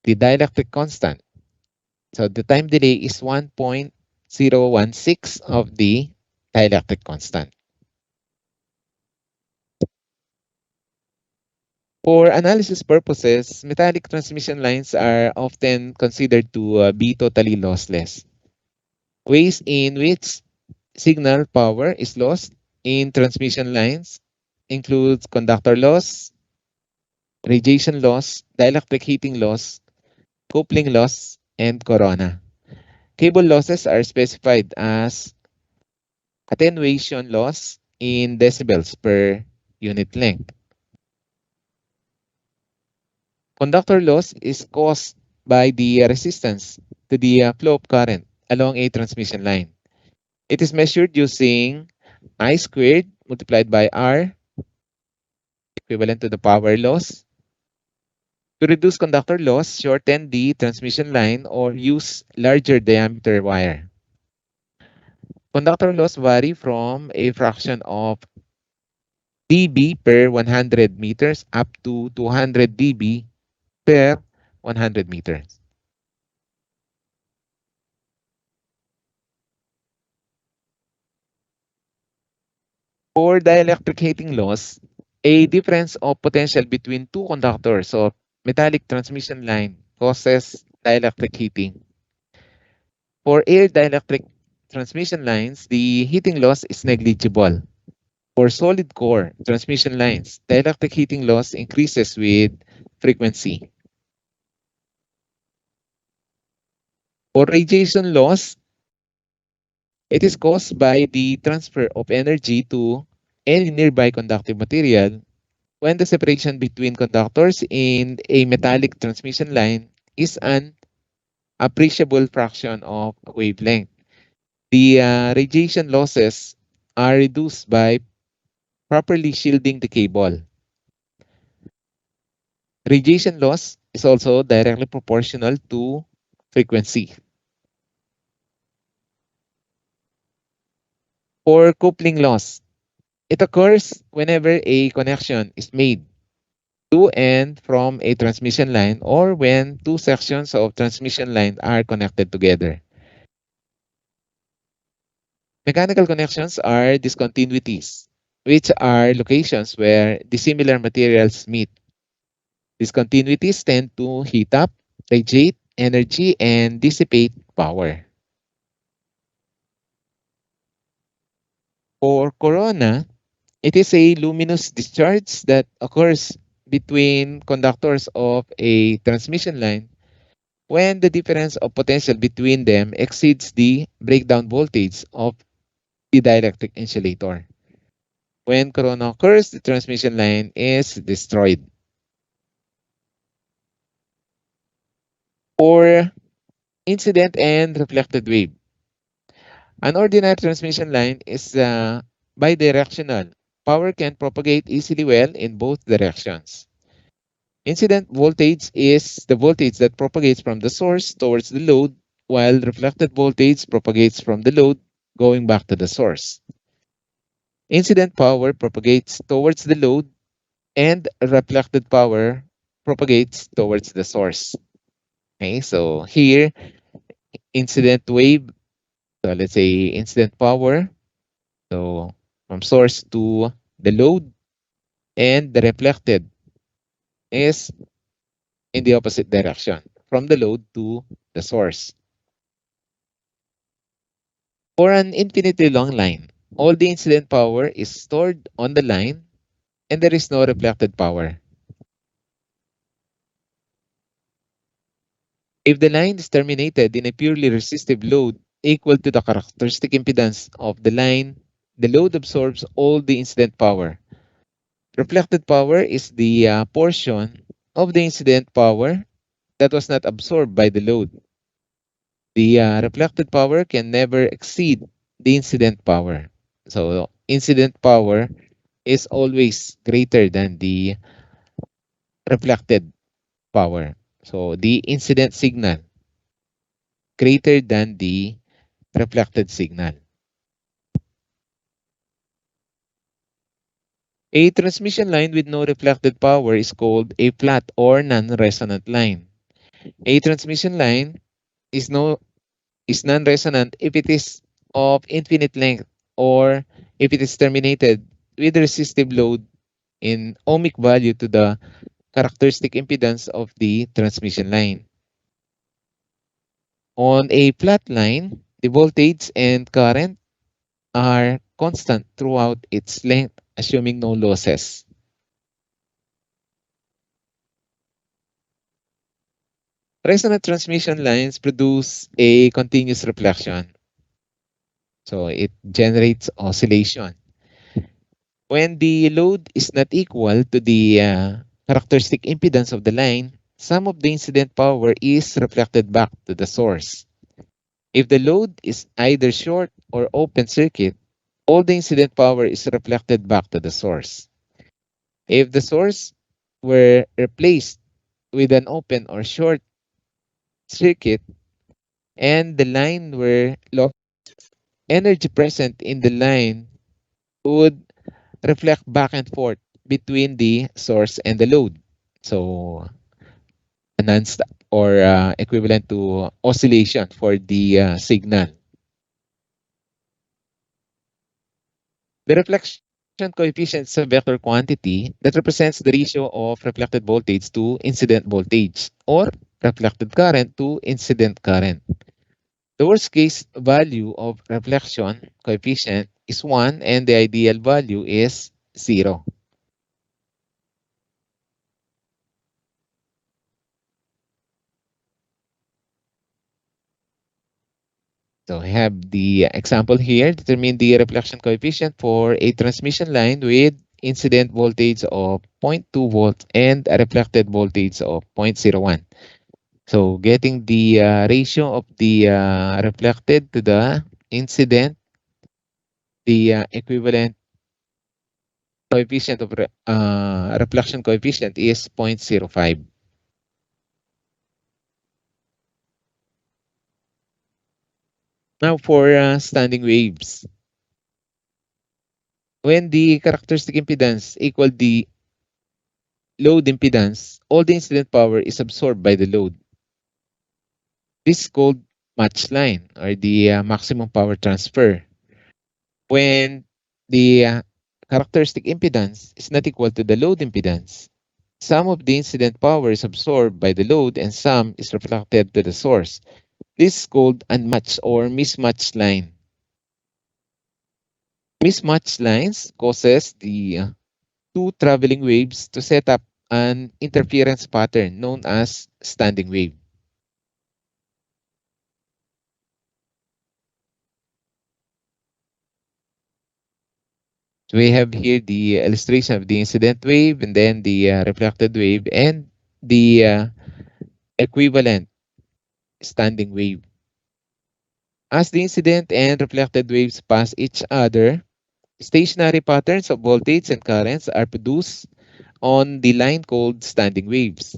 Speaker 1: the dielectric constant, so the time delay is 1.016 of the dielectric constant. For analysis purposes, metallic transmission lines are often considered to be totally lossless. Ways in which signal power is lost in transmission lines includes conductor loss, radiation loss, dielectric heating loss, coupling loss, and corona. Cable losses are specified as attenuation loss in decibels per unit length. Conductor loss is caused by the resistance to the flow of current along a transmission line. It is measured using I squared multiplied by R, equivalent to the power loss. To reduce conductor loss, shorten the transmission line or use larger diameter wire. Conductor loss vary from a fraction of dB per 100 meters up to 200 dB per 100 meters. For dielectric heating loss, a difference of potential between two conductors of metallic transmission line causes dielectric heating. For air dielectric transmission lines, the heating loss is negligible. For solid core transmission lines, dielectric heating loss increases with frequency. For radiation loss, it is caused by the transfer of energy to any nearby conductive material when the separation between conductors in a metallic transmission line is an appreciable fraction of wavelength. The radiation losses are reduced by properly shielding the cable. Radiation loss is also directly proportional to frequency. For coupling loss, it occurs whenever a connection is made to and from a transmission line or when two sections of transmission line are connected together. Mechanical connections are discontinuities, which are locations where dissimilar materials meet. Discontinuities tend to heat up, radiate energy, and dissipate power. For corona, it is a luminous discharge that occurs between conductors of a transmission line when the difference of potential between them exceeds the breakdown voltage of the dielectric insulator. When corona occurs, the transmission line is destroyed. Or incident and reflected wave. An ordinary transmission line is bidirectional. Power can propagate easily well in both directions. Incident voltage is the voltage that propagates from the source towards the load, while reflected voltage propagates from the load going back to the source. Incident power propagates towards the load, and reflected power propagates towards the source. Okay, so here, incident wave, so let's say incident power, so from source to the load, and the reflected is in the opposite direction, from the load to the source. For an infinitely long line, all the incident power is stored on the line and there is no reflected power. If the line is terminated in a purely resistive load equal to the characteristic impedance of the line, the load absorbs all the incident power. Reflected power is the portion of the incident power that was not absorbed by the load. The reflected power can never exceed the incident power. So incident power is always greater than the reflected power. So the incident signal greater than the reflected signal. A transmission line with no reflected power is called a flat or non-resonant line. A transmission line is no is non-resonant if it is of infinite length or if it is terminated with resistive load in ohmic value to the characteristic impedance of the transmission line. On a flat line, the voltage and current are constant throughout its length, assuming no losses. Resonant transmission lines produce a continuous reflection, so it generates oscillation. When the load is not equal to the characteristic impedance of the line, some of the incident power is reflected back to the source. If the load is either short or open circuit, all the incident power is reflected back to the source. If the source were replaced with an open or short circuit and the line were lost, energy present in the line would reflect back and forth between the source and the load. So a non-stop or equivalent to oscillation for the signal. The reflection coefficient is a vector quantity that represents the ratio of reflected voltage to incident voltage or reflected current to incident current. The worst case value of reflection coefficient is 1 and the ideal value is 0. So I have the example here. Determine the reflection coefficient for a transmission line with incident voltage of 0.2 volts and a reflected voltage of 0.01. So getting the ratio of the reflected to the incident, the equivalent coefficient of reflection coefficient is 0.05. Now for standing waves. When the characteristic impedance equal the load impedance, all the incident power is absorbed by the load. This is called match line or the maximum power transfer. When the characteristic impedance is not equal to the load impedance, some of the incident power is absorbed by the load and some is reflected to the source. This is called unmatched or mismatched line. Mismatched lines causes the two traveling waves to set up an interference pattern known as standing wave. So we have here the illustration of the incident wave and then the reflected wave and the equivalent standing wave. As the incident and reflected waves pass each other, stationary patterns of voltage and currents are produced on the line called standing waves.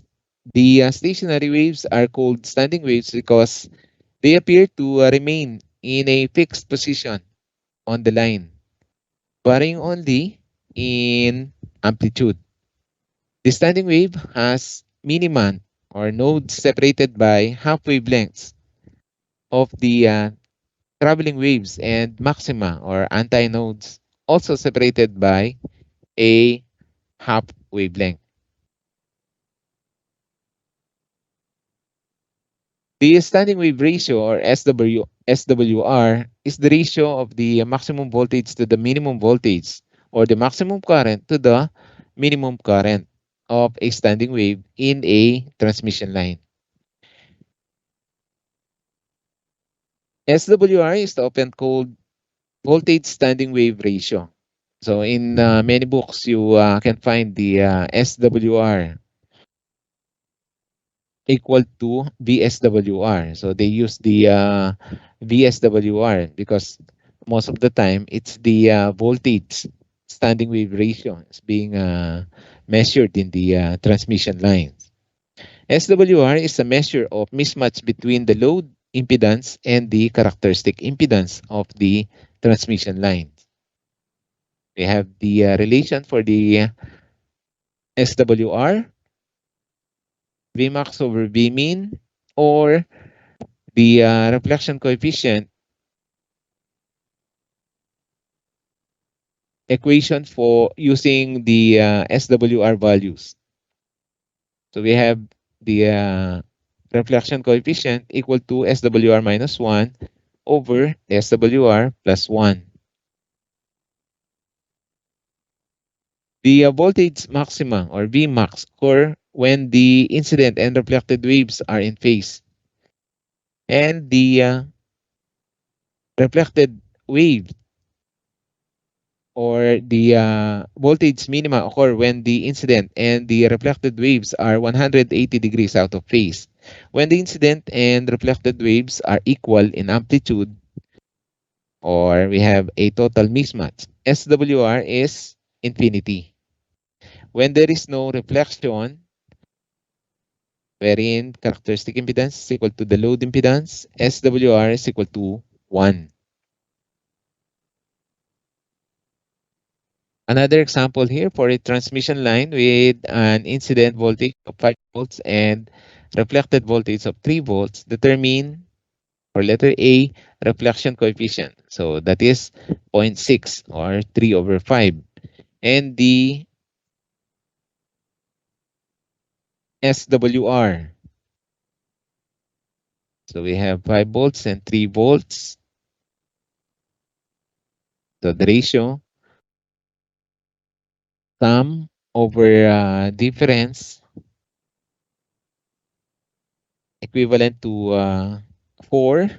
Speaker 1: The stationary waves are called standing waves because they appear to remain in a fixed position on the line, varying only in amplitude. The standing wave has minima or nodes separated by half wavelengths of the traveling waves and maxima or antinodes also separated by a half wavelength. The standing wave ratio or SWR is the ratio of the maximum voltage to the minimum voltage or the maximum current to the minimum current of a standing wave in a transmission line. SWR is often called voltage standing wave ratio. So in many books, you can find the SWR equal to VSWR. So they use the VSWR because most of the time it's the voltage standing wave ratio is being measured in the transmission lines. SWR is a measure of mismatch between the load impedance and the characteristic impedance of the transmission line. We have the relation for the SWR, Vmax over Vmin, or the reflection coefficient equation for using the SWR values. So we have the reflection coefficient equal to SWR minus 1 over SWR plus 1. The voltage maxima or Vmax occur when the incident and reflected waves are in phase. And the reflected wave or the voltage minima occur when the incident and the reflected waves are 180 degrees out of phase. When the incident and reflected waves are equal in amplitude, or we have a total mismatch, SWR is infinity. When there is no reflection, wherein characteristic impedance is equal to the load impedance, SWR is equal to 1. Another example here for a transmission line with an incident voltage of 5 volts and reflected voltage of 3 volts, determine for letter A reflection coefficient. So that is zero point 0.6 or 3 over 5. And the SWR. So we have 5 volts and 3 volts. So the ratio, sum over difference, equivalent to 4.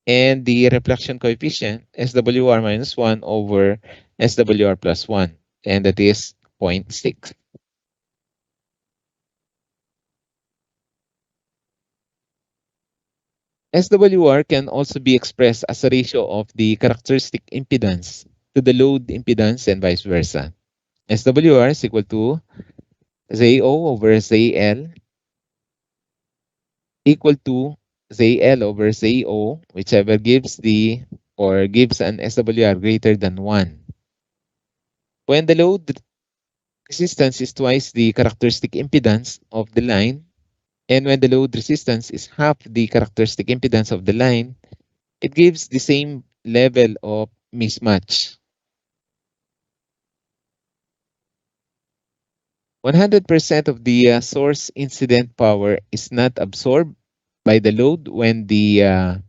Speaker 1: And the reflection coefficient, SWR minus 1 over SWR plus 1. And that is zero point 0.6. SWR can also be expressed as a ratio of the characteristic impedance to the load impedance and vice versa. SWR is equal to ZO over ZL equal to ZL over ZO, whichever gives the or gives an SWR greater than 1. When the load resistance is twice the characteristic impedance of the line, and when the load resistance is half the characteristic impedance of the line, it gives the same level of mismatch. 100% of the source incident power is not absorbed by the load when the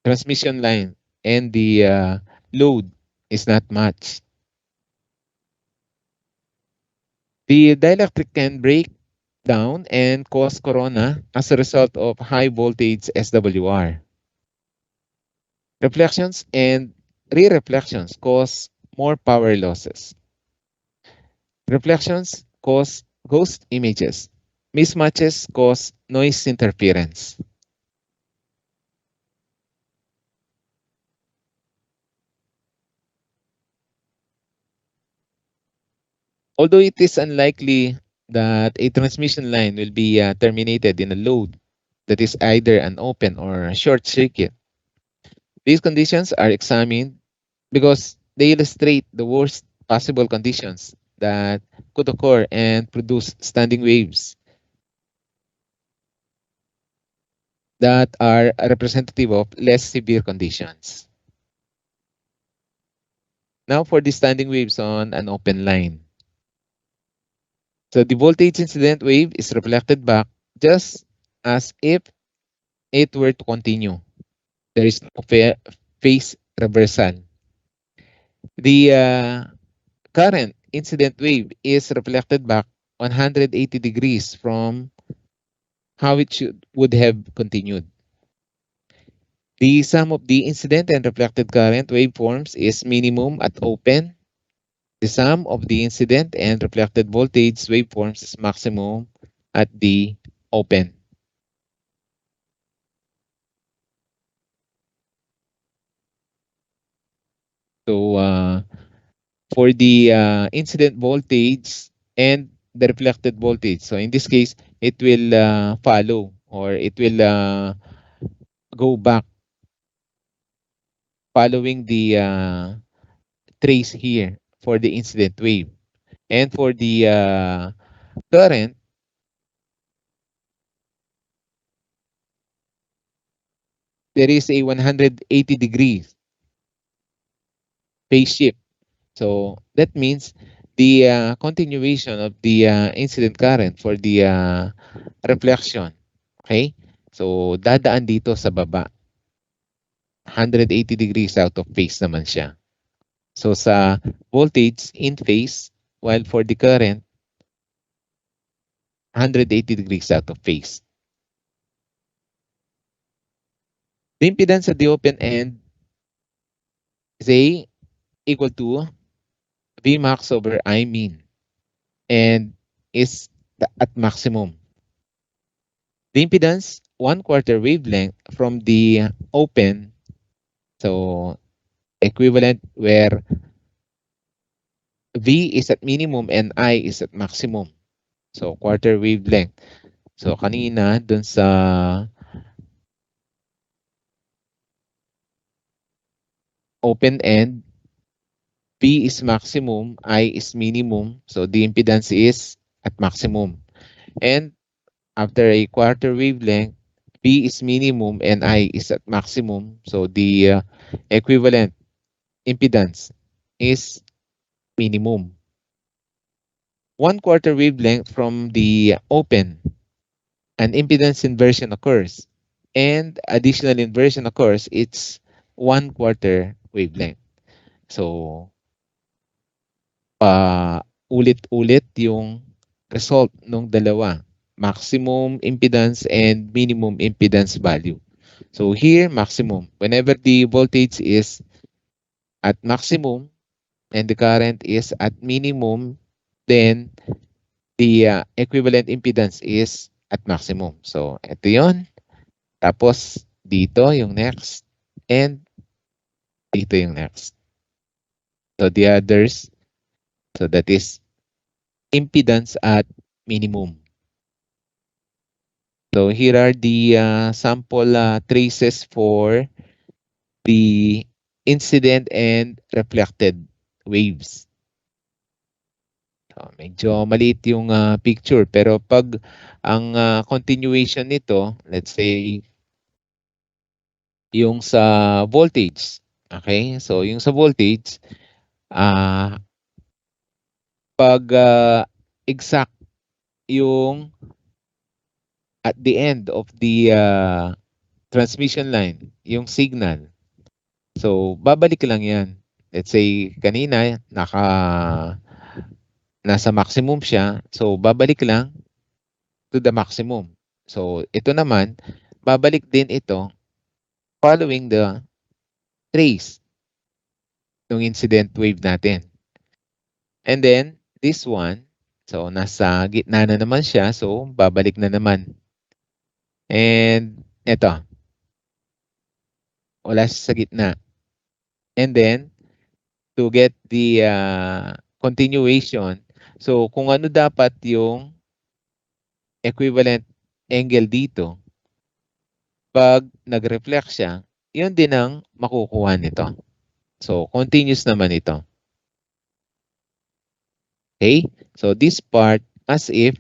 Speaker 1: transmission line and the load is not matched. The dielectric can break down and cause corona as a result of high voltage SWR. Reflections and re-reflections cause more power losses. Reflections cause ghost images. Mismatches cause noise interference. Although it is unlikely that a transmission line will be terminated in a load that is either an open or a short circuit, these conditions are examined because they illustrate the worst possible conditions that could occur and produce standing waves that are representative of less severe conditions. Now for the standing waves on an open line. So the voltage incident wave is reflected back just as if it were to continue. There is no phase reversal. The current incident wave is reflected back 180 degrees from how it would have continued. The sum of the incident and reflected current waveforms is minimum at open. The sum of the incident and reflected voltage waveforms is maximum at the open. So for the incident voltage and the reflected voltage, so in this case, it will follow or it will go back following the trace here for the incident wave. And for the current, there is a 180 degrees phase shift. So that means the continuation of the incident current for the reflection. Okay? So, dadaan dito sa baba. 180 degrees out of phase naman siya. So, sa voltage in phase, while for the current, 180 degrees out of phase. The impedance at the open end is A equal to V max over I mean and is at maximum. The impedance, 1/4 wavelength from the open, so equivalent where V is at minimum and I is at maximum. So quarter wavelength. So kanina dun sa open end, V is maximum, I is minimum. So the impedance is at maximum. And after a quarter wavelength, V is minimum and I is at maximum. So the equivalent impedance is minimum. 1/4 wavelength from the open, an impedance inversion occurs. And additional inversion occurs, it's 1/4 wavelength. So, ulit-ulit yung result ng dalawa, maximum impedance and minimum impedance value. So here, maximum. Whenever the voltage is at maximum and the current is at minimum, then the equivalent impedance is at maximum. So ito yon. Tapos dito yung next and dito yung next. So the others, so that is impedance at minimum. So here are the sample traces for the incident and reflected waves. So, medyo maliit yung picture pero pag ang continuation nito, let's say yung sa voltage, okay? So yung sa voltage, ah pag exact yung at the end of the transmission line, yung signal. So babalik lang 'yan. Let's say kanina nasa maximum siya, so babalik lang to the maximum. So ito naman, babalik din ito following the trace ng incident wave natin. And then this one, so nasa gitna na naman siya, so babalik na naman. And ito, wala siya sa gitna. And then to get the continuation, so kung ano dapat yung equivalent angle dito, pag nag-reflect siya, yun din ang makukuha nito. So, continuous naman ito. Okay? So, this part, as if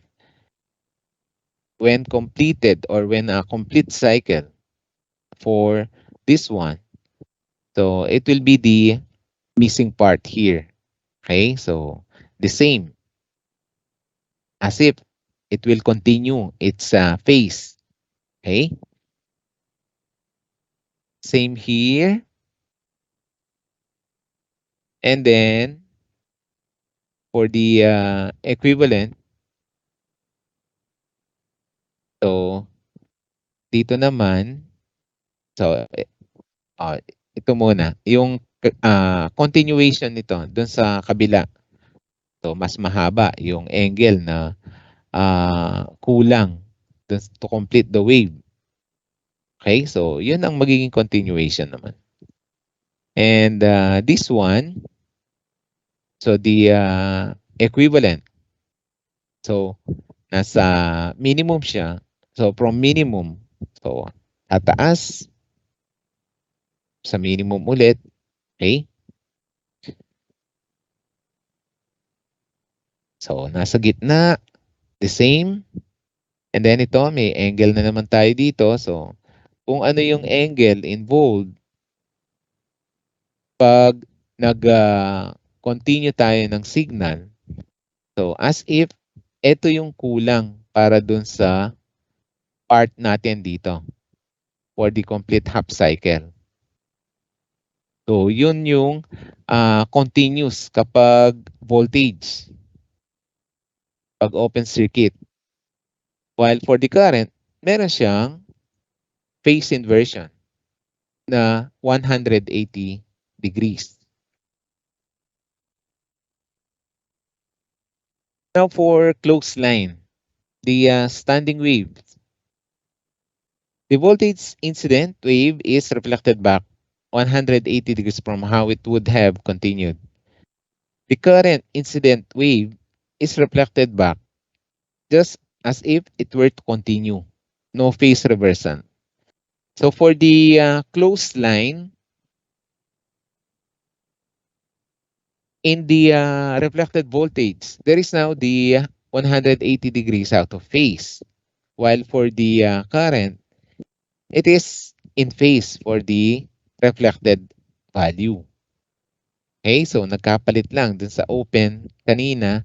Speaker 1: when completed or when a complete cycle for this one, so it will be the missing part here. Okay? So, the same as if it will continue its phase. Okay? Same here. And then, for the equivalent, so dito naman, so ito muna, yung continuation nito dun sa kabila. So mas mahaba yung angle na kulang to complete the wave. Okay, so yun ang magiging continuation naman. And this one, so the equivalent. So nasa minimum siya. So from minimum, so tataas sa minimum ulit. Okay? So nasa gitna, the same. And then ito, may angle na naman tayo dito. So kung ano yung angle involved pag nag-continue tayo ng signal. So as if ito yung kulang para dun sa part natin dito for the complete half cycle. So yun yung continuous kapag voltage, pag open circuit. While for the current, meron siyang phase inversion na 180 degrees. Now for closed line, the standing wave. The voltage incident wave is reflected back 180 degrees from how it would have continued. The current incident wave is reflected back just as if it were to continue. No phase reversal. So for the closed line, in the reflected voltage, there is now the 180 degrees out of phase. While for the current, it is in phase for the reflected value. Okay, so nagkapalit lang dun sa open kanina,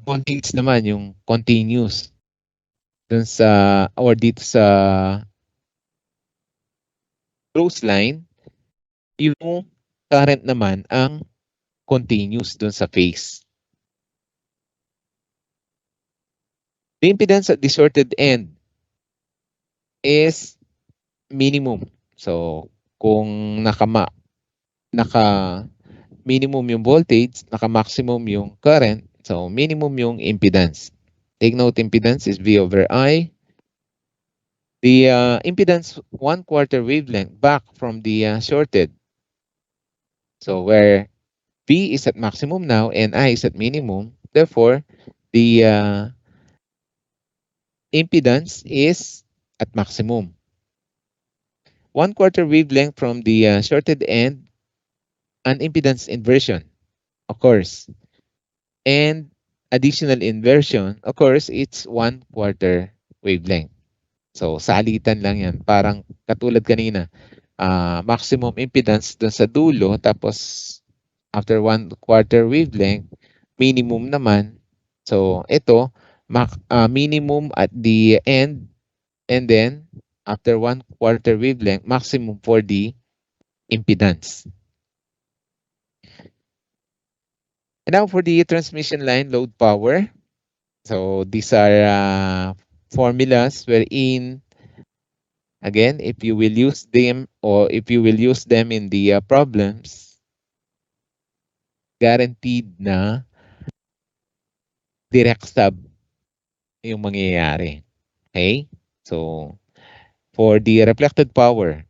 Speaker 1: voltage naman yung continuous dun sa or dito sa closed line, yung current naman ang continuous dun sa phase. The impedance at the shorted end is minimum. So, kung naka minimum yung voltage, naka maximum yung current, so minimum yung impedance. Take note, impedance is V over I. The impedance 1/4 wavelength back from the shorted. So where V is at maximum now and I is at minimum, therefore the impedance is at maximum. 1/4 wavelength from the shorted end, an impedance inversion occurs. And additional inversion occurs, it's 1/4 wavelength. So salitan lang yan. Parang katulad kanina, maximum impedance dun sa dulo, tapos after 1/4 wavelength, minimum naman. So ito, minimum at the end, and then after 1/4 wavelength, maximum for the impedance. And now for the transmission line load power. So these are formulas wherein, again, if you will use them or if you will use them in the problems, guaranteed na direct sub yung mangyayari. Okay? So for the reflected power,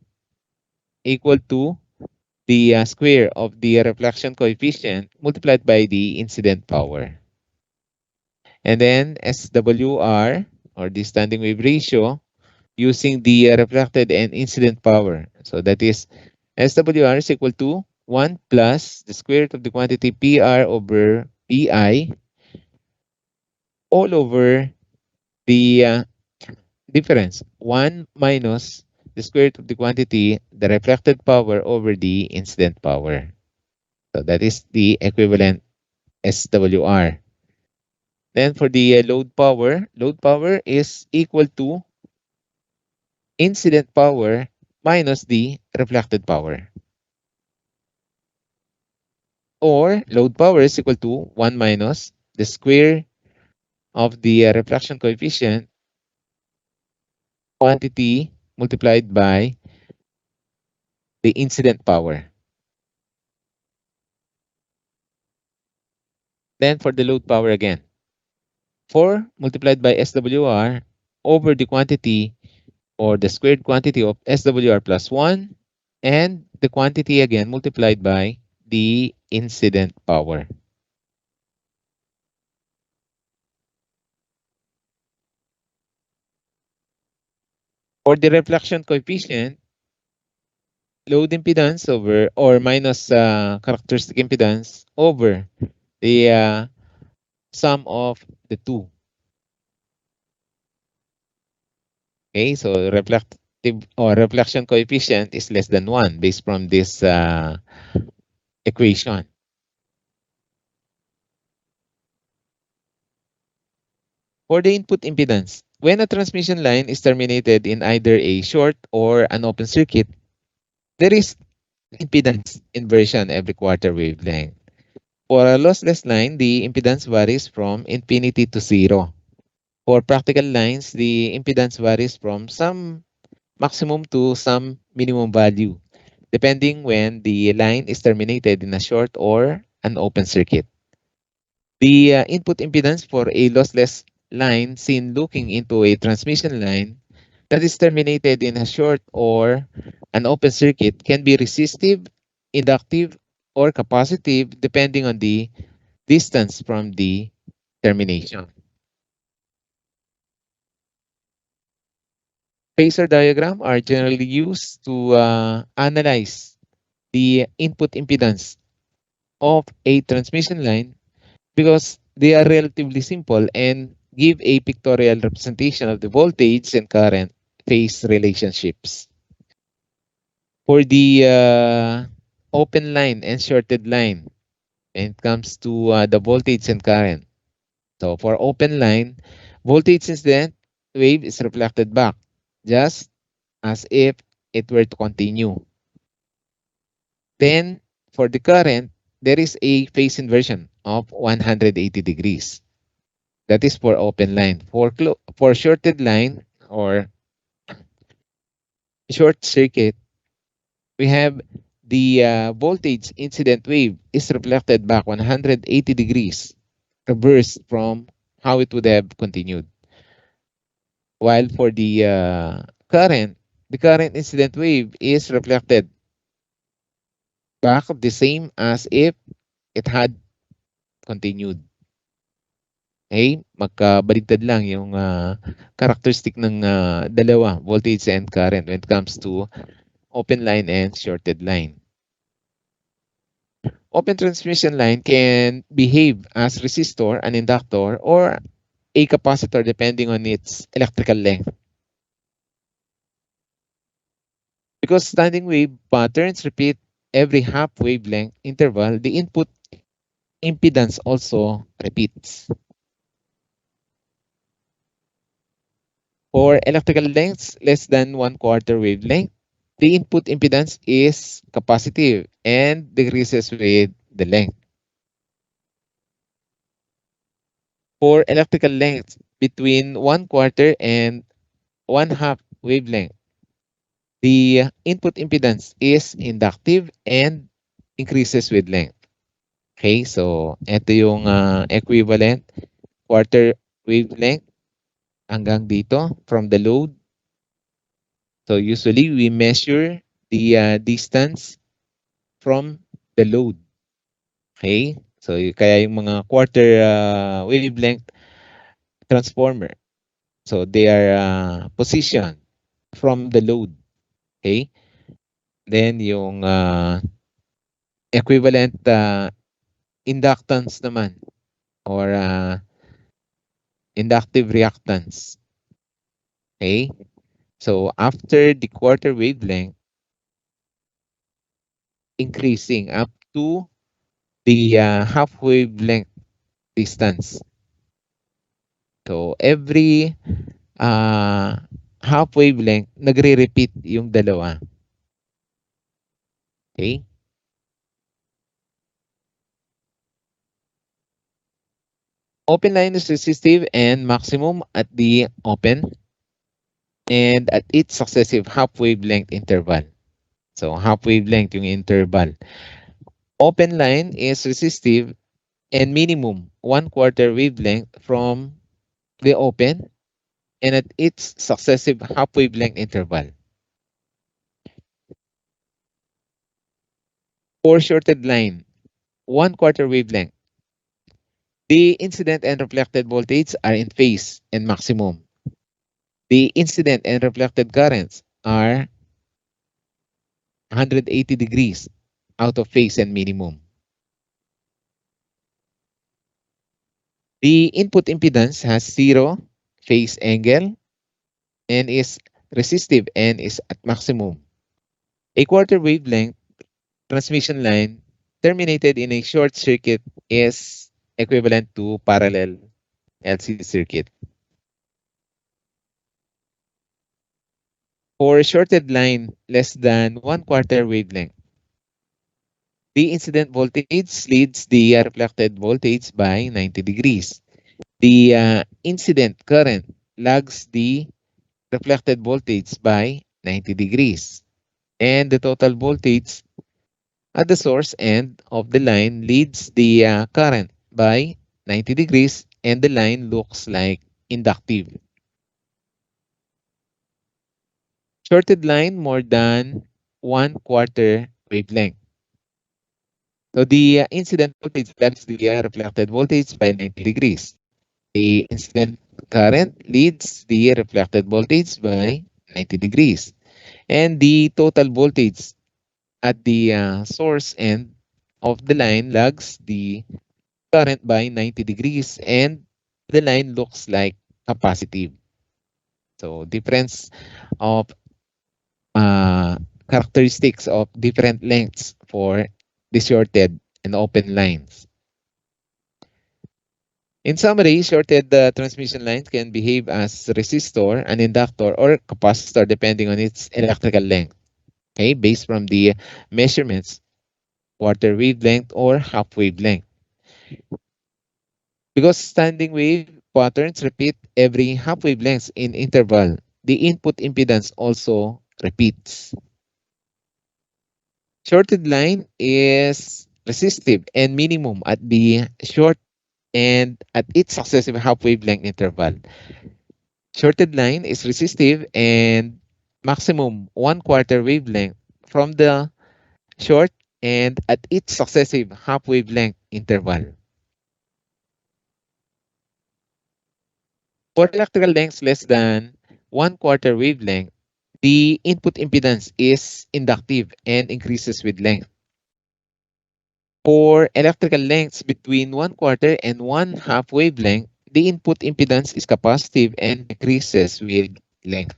Speaker 1: equal to the square of the reflection coefficient multiplied by the incident power. And then SWR, or the standing wave ratio, using the reflected and incident power. So that is SWR is equal to 1 plus the square root of the quantity PR over PI all over the difference. 1 minus the square root of the quantity, the reflected power over the incident power. So that is the equivalent SWR. Then for the load power is equal to incident power minus the reflected power. Or load power is equal to 1 minus the square of the reflection coefficient quantity multiplied by the incident power. Then for the load power again, 4 multiplied by SWR over the quantity or the squared quantity of SWR plus 1 and the quantity again multiplied by the incident power. For the reflection coefficient, load impedance over or minus characteristic impedance over the sum of the two. Okay, so reflective or reflection coefficient is less than 1 based from this equation. For the input impedance, when a transmission line is terminated in either a short or an open circuit, there is impedance inversion every quarter wavelength. For a lossless line, the impedance varies from infinity to zero. For practical lines, the impedance varies from some maximum to some minimum value, depending when the line is terminated in a short or an open circuit. The input impedance for a lossless line seen looking into a transmission line that is terminated in a short or an open circuit can be resistive, inductive, or capacitive depending on the distance from the termination. Phasor diagram are generally used to analyze the input impedance of a transmission line because they are relatively simple and give a pictorial representation of the voltage and current phase relationships. For the open line and shorted line, when it comes to the voltage and current. So for open line, voltage incident wave is reflected back just as if it were to continue. Then for the current, there is a phase inversion of 180 degrees. That is for open line. For shorted line or short circuit, we have the voltage incident wave is reflected back 180 degrees, reversed from how it would have continued. While for the current incident wave is reflected back the same as if it had continued. Okay? Magkabaligtad lang yung characteristic ng dalawa, voltage and current when it comes to open line and shorted line. Open transmission line can behave as resistor, an inductor, or a capacitor depending on its electrical length. Because standing wave patterns repeat every half wavelength interval, the input impedance also repeats. For electrical lengths less than 1/4 wavelength, the input impedance is capacitive and decreases with the length. For electrical lengths between 1/4 and 1/2 wavelength, the input impedance is inductive and increases with length. Okay, so ito yung equivalent quarter wavelength hanggang dito from the load. So usually we measure the distance from the load. Okay? So kaya yung mga quarter wavelength transformer. So they are positioned from the load. Okay? Then yung equivalent inductance naman or inductive reactance. Okay? So after the quarter wavelength increasing up to the half wavelength distance. So every uh, half wavelength nagre-repeat yung dalawa. Okay? Open line is resistive and maximum at the open and at its successive half wavelength interval. So half wavelength yung interval. Open line is resistive and minimum 1/4 wavelength from the open and at its successive half wavelength interval. For shorted line, 1/4 wavelength. The incident and reflected voltage are in phase and maximum. The incident and reflected currents are 180 degrees out of phase and minimum. The input impedance has zero phase angle and is resistive and is at maximum. A quarter wavelength transmission line terminated in a short circuit is equivalent to parallel LC circuit. For a shorted line less than 1/4 wavelength, the incident voltage leads the reflected voltage by 90 degrees. The incident current lags the reflected voltage by 90 degrees. And the total voltage at the source end of the line leads the current by 90 degrees, and the line looks like inductive. Shorted line more than 1/4 wavelength. So the incident voltage lags the reflected voltage by 90 degrees. The incident current leads the reflected voltage by 90 degrees. And the total voltage at the source end of the line lags the current by 90 degrees, and the line looks like capacitive. So difference of uh, characteristics of different lengths for the shorted and open lines. In summary, shorted transmission lines can behave as resistor, an inductor, or capacitor depending on its electrical length. Okay, based from the measurements, quarter wavelength or half wavelength. Because standing wave patterns repeat every half wavelengths in interval, the input impedance also repeats. Shorted line is resistive and minimum at the short and at its successive half wavelength interval. Shorted line is resistive and maximum 1/4 wavelength from the short and at its successive half wavelength interval. For electrical lengths less than 1/4 wavelength, the input impedance is inductive and increases with length. For electrical lengths between 1/4 and 1/2 wavelength, the input impedance is capacitive and decreases with length.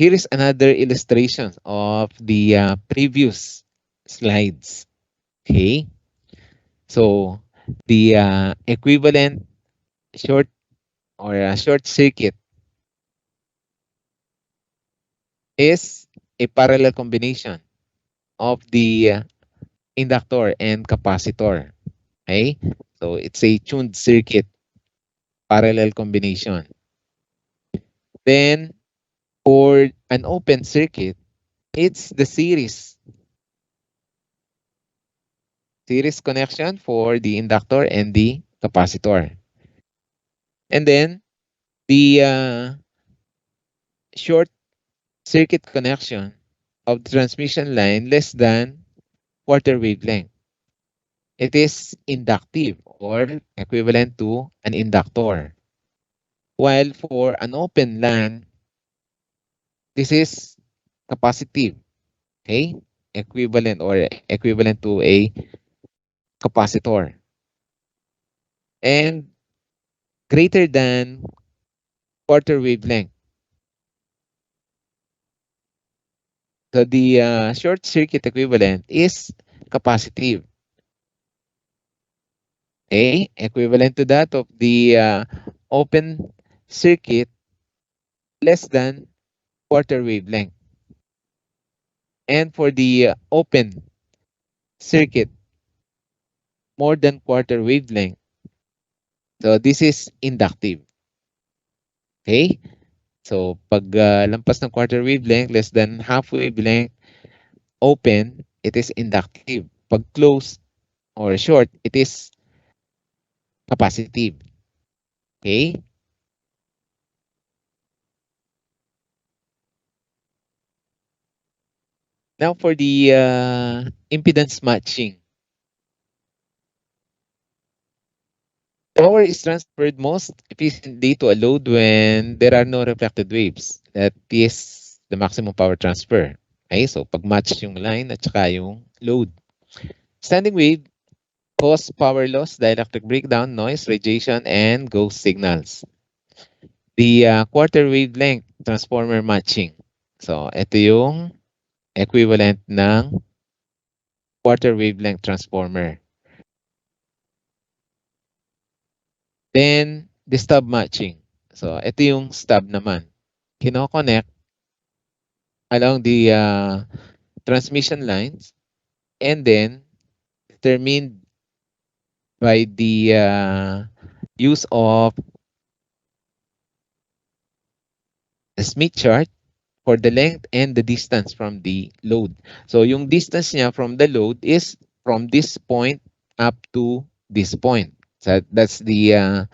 Speaker 1: Here is another illustration of the previous slides. Okay, so the equivalent short or short circuit is a parallel combination of the inductor and capacitor. Okay, so it's a tuned circuit parallel combination. Then for an open circuit, it's the series connection for the inductor and the capacitor. And then the short circuit connection of the transmission line less than quarter wavelength. It is inductive or equivalent to an inductor. While for an open line, this is capacitive, okay? Equivalent to a capacitor. And greater than quarter wavelength. So the short circuit equivalent is capacitive. Okay, equivalent to that of the open circuit less than quarter wavelength. And for the open circuit more than quarter wavelength, so this is inductive. Okay, so pag lampas ng quarter wavelength, less than half wavelength, open, it is inductive. Pag close or short, it is capacitive. Okay? Now for the impedance matching. Power is transferred most efficiently to a load when there are no reflected waves. That is the maximum power transfer. Okay, so pag match yung line at saka yung load. Standing wave cause power loss, dielectric breakdown, noise, radiation, and ghost signals. The quarter wavelength transformer matching. So ito yung equivalent ng quarter wavelength transformer. Then, the stub matching. So, ito yung stub naman. kinoconnect along the transmission lines and then determined by the use of a Smith chart for the length and the distance from the load. So yung distance niya from the load is from this point up to this point. So that's the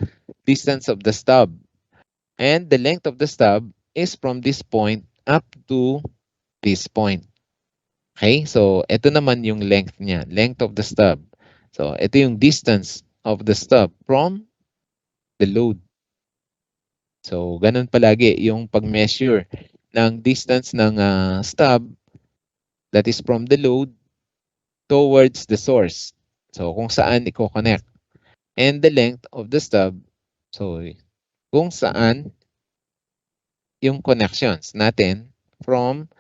Speaker 1: distance of the stub. And the length of the stub is from this point up to this point. Okay? So ito naman yung length niya, length of the stub. So ito yung distance of the stub from the load. So ganun palagi yung pag-measure ng distance ng stub that is from the load towards the source. So kung saan i-connect. And the length of the stub, so kung saan yung connections natin from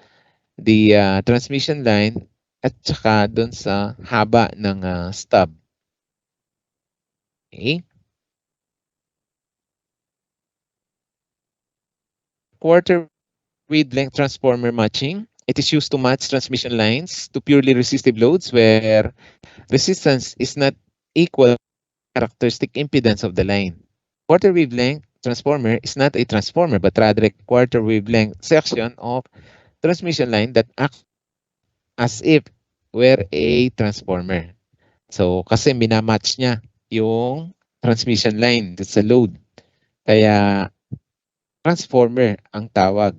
Speaker 1: the transmission line at saka doon sa haba ng stub. Okay? Quarter wavelength transformer matching. It is used to match transmission lines to purely resistive loads where resistance is not equal to the characteristic impedance of the line. Quarter wavelength transformer is not a transformer but rather a quarter wavelength section of transmission line that acts as if were a transformer. So kasi minamatch niya yung transmission line sa load. Kaya transformer ang tawag.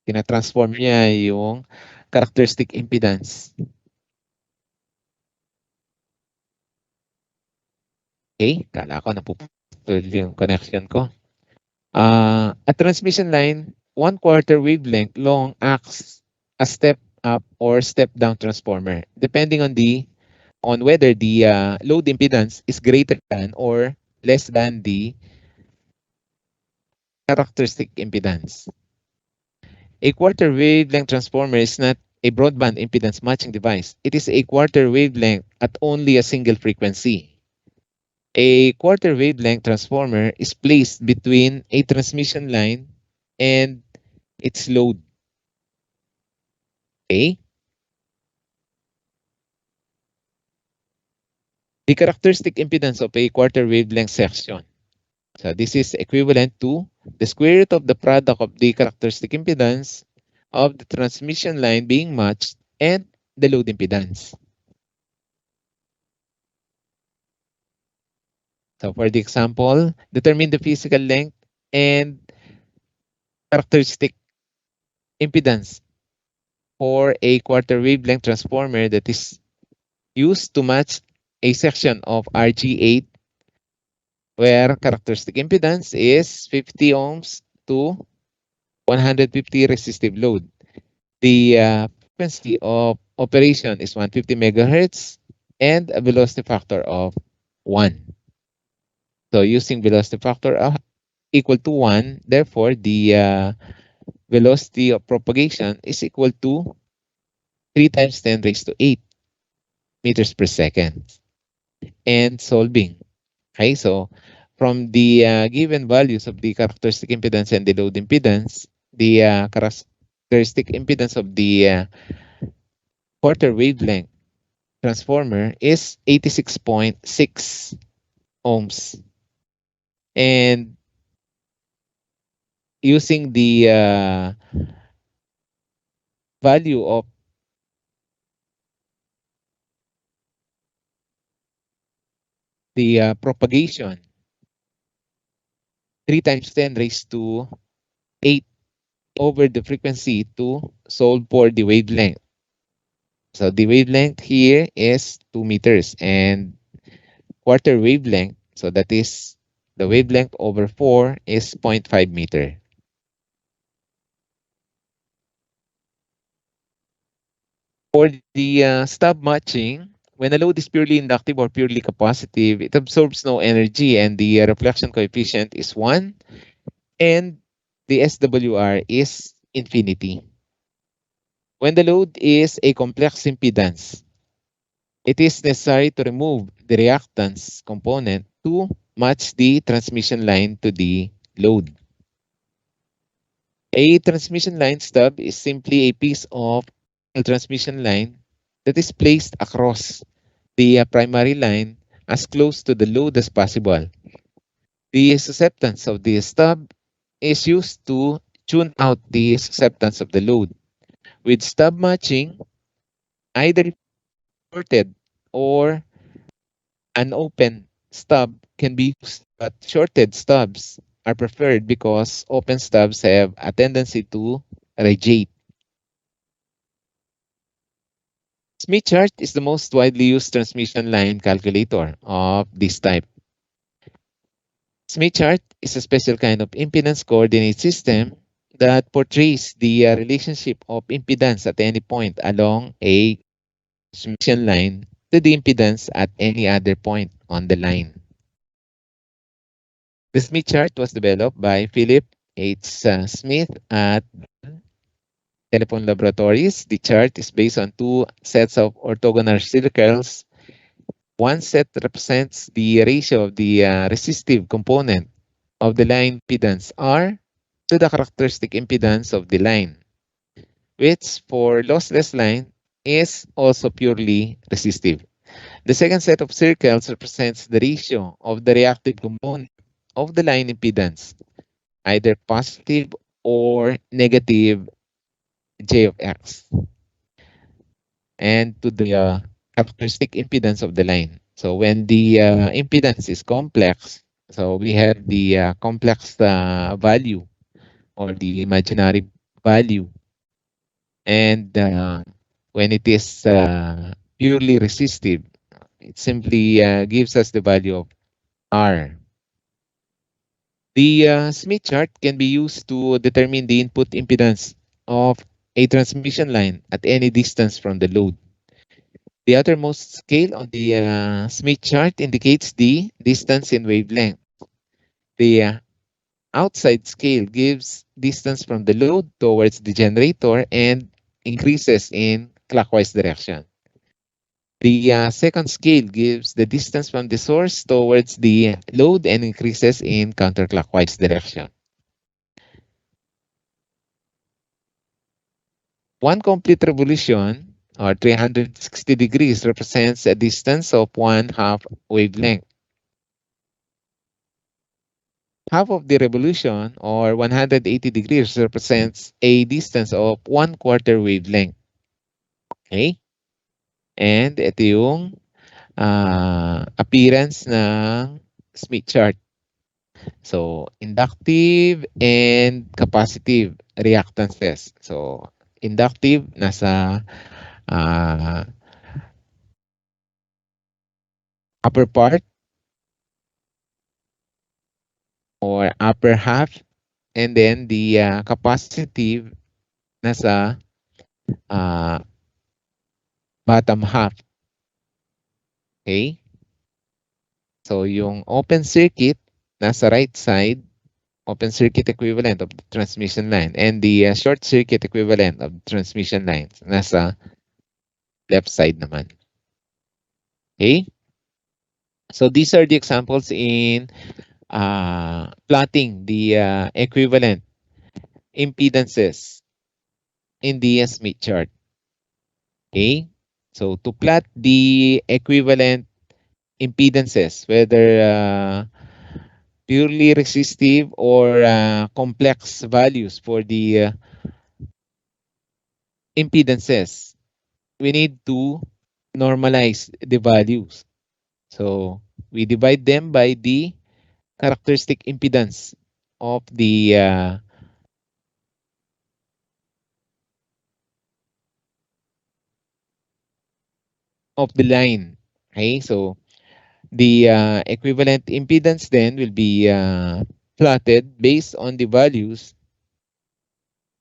Speaker 1: Tina-transform niya yung characteristic impedance. Okay? Kala ko napuputol yung connection ko. A transmission line, 1/4 wavelength long acts a step up or step down transformer depending on whether the load impedance is greater than or less than the characteristic impedance. A quarter wavelength transformer is not a broadband impedance matching device. It is a quarter wavelength at only a single frequency. A quarter wavelength transformer is placed between a transmission line and its load. Okay? The characteristic impedance of a quarter wavelength section. So this is equivalent to the square root of the product of the characteristic impedance of the transmission line being matched and the load impedance. So for the example, determine the physical length and characteristic impedance for a quarter wavelength transformer that is used to match a section of RG8 where characteristic impedance is 50 ohms to 150 resistive load. The frequency of operation is 150 megahertz and a velocity factor of 1. So using velocity factor equal to 1, therefore the velocity of propagation is equal to 3 times 10 raised to 8 meters per second. And solving. Okay, so from the given values of the characteristic impedance and the load impedance, the characteristic impedance of the quarter wavelength transformer is 86.6 ohms. And using the value of the propagation, 3 times 10 raised to 8 over the frequency to solve for the wavelength. So the wavelength here is 2 meters and quarter wavelength, so that is the wavelength over 4 is 0.5 meter. For the stub matching, when a load is purely inductive or purely capacitive, it absorbs no energy and the reflection coefficient is 1 and the SWR is infinity. When the load is a complex impedance, it is necessary to remove the reactance component to match the transmission line to the load. A transmission line stub is simply a piece of transmission line that is placed across the primary line as close to the load as possible. The susceptance of the stub is used to tune out the susceptance of the load. With stub matching, either shorted or an open stub can be used, but shorted stubs are preferred because open stubs have a tendency to radiate. Smith chart is the most widely used transmission line calculator of this type. Smith chart is a special kind of impedance coordinate system that portrays the relationship of impedance at any point along a transmission line to the impedance at any other point on the line. The Smith chart was developed by Philip H. Smith at Telephone Laboratories. The chart is based on two sets of orthogonal circles. One set represents the ratio of the resistive component of the line impedance R to the characteristic impedance of the line, which for lossless line is also purely resistive. The second set of circles represents the ratio of the reactive component of the line impedance, either positive or negative J of X, and to the characteristic impedance of the line. So when the impedance is complex, so we have the complex value or the imaginary value. And when it is purely resistive, it simply gives us the value of R. The Smith chart can be used to determine the input impedance of a transmission line at any distance from the load. The outermost scale on the Smith chart indicates the distance in wavelength. The outside scale gives distance from the load towards the generator and increases in clockwise direction. The second scale gives the distance from the source towards the load and increases in counterclockwise direction. One complete revolution, or 360 degrees, represents a distance of one half wavelength. Half of the revolution, or 180 degrees, represents a distance of one quarter wavelength. Okay? And ito yung appearance ng Smith chart. So, inductive and capacitive reactances. So, inductive, nasa uh, upper part or upper half. And then the capacitive, nasa uh, bottom half. Okay? So, yung open circuit, nasa right side, open circuit equivalent of the transmission line, and the short circuit equivalent of the transmission line, nasa left side naman. Okay? So, these are the examples in plotting the equivalent impedances in the Smith chart. Okay? So, to plot the equivalent impedances, whether purely resistive or complex values for the impedances, we need to normalize the values. So we divide them by the characteristic impedance of the line. Okay, so the equivalent impedance then will be plotted based on the values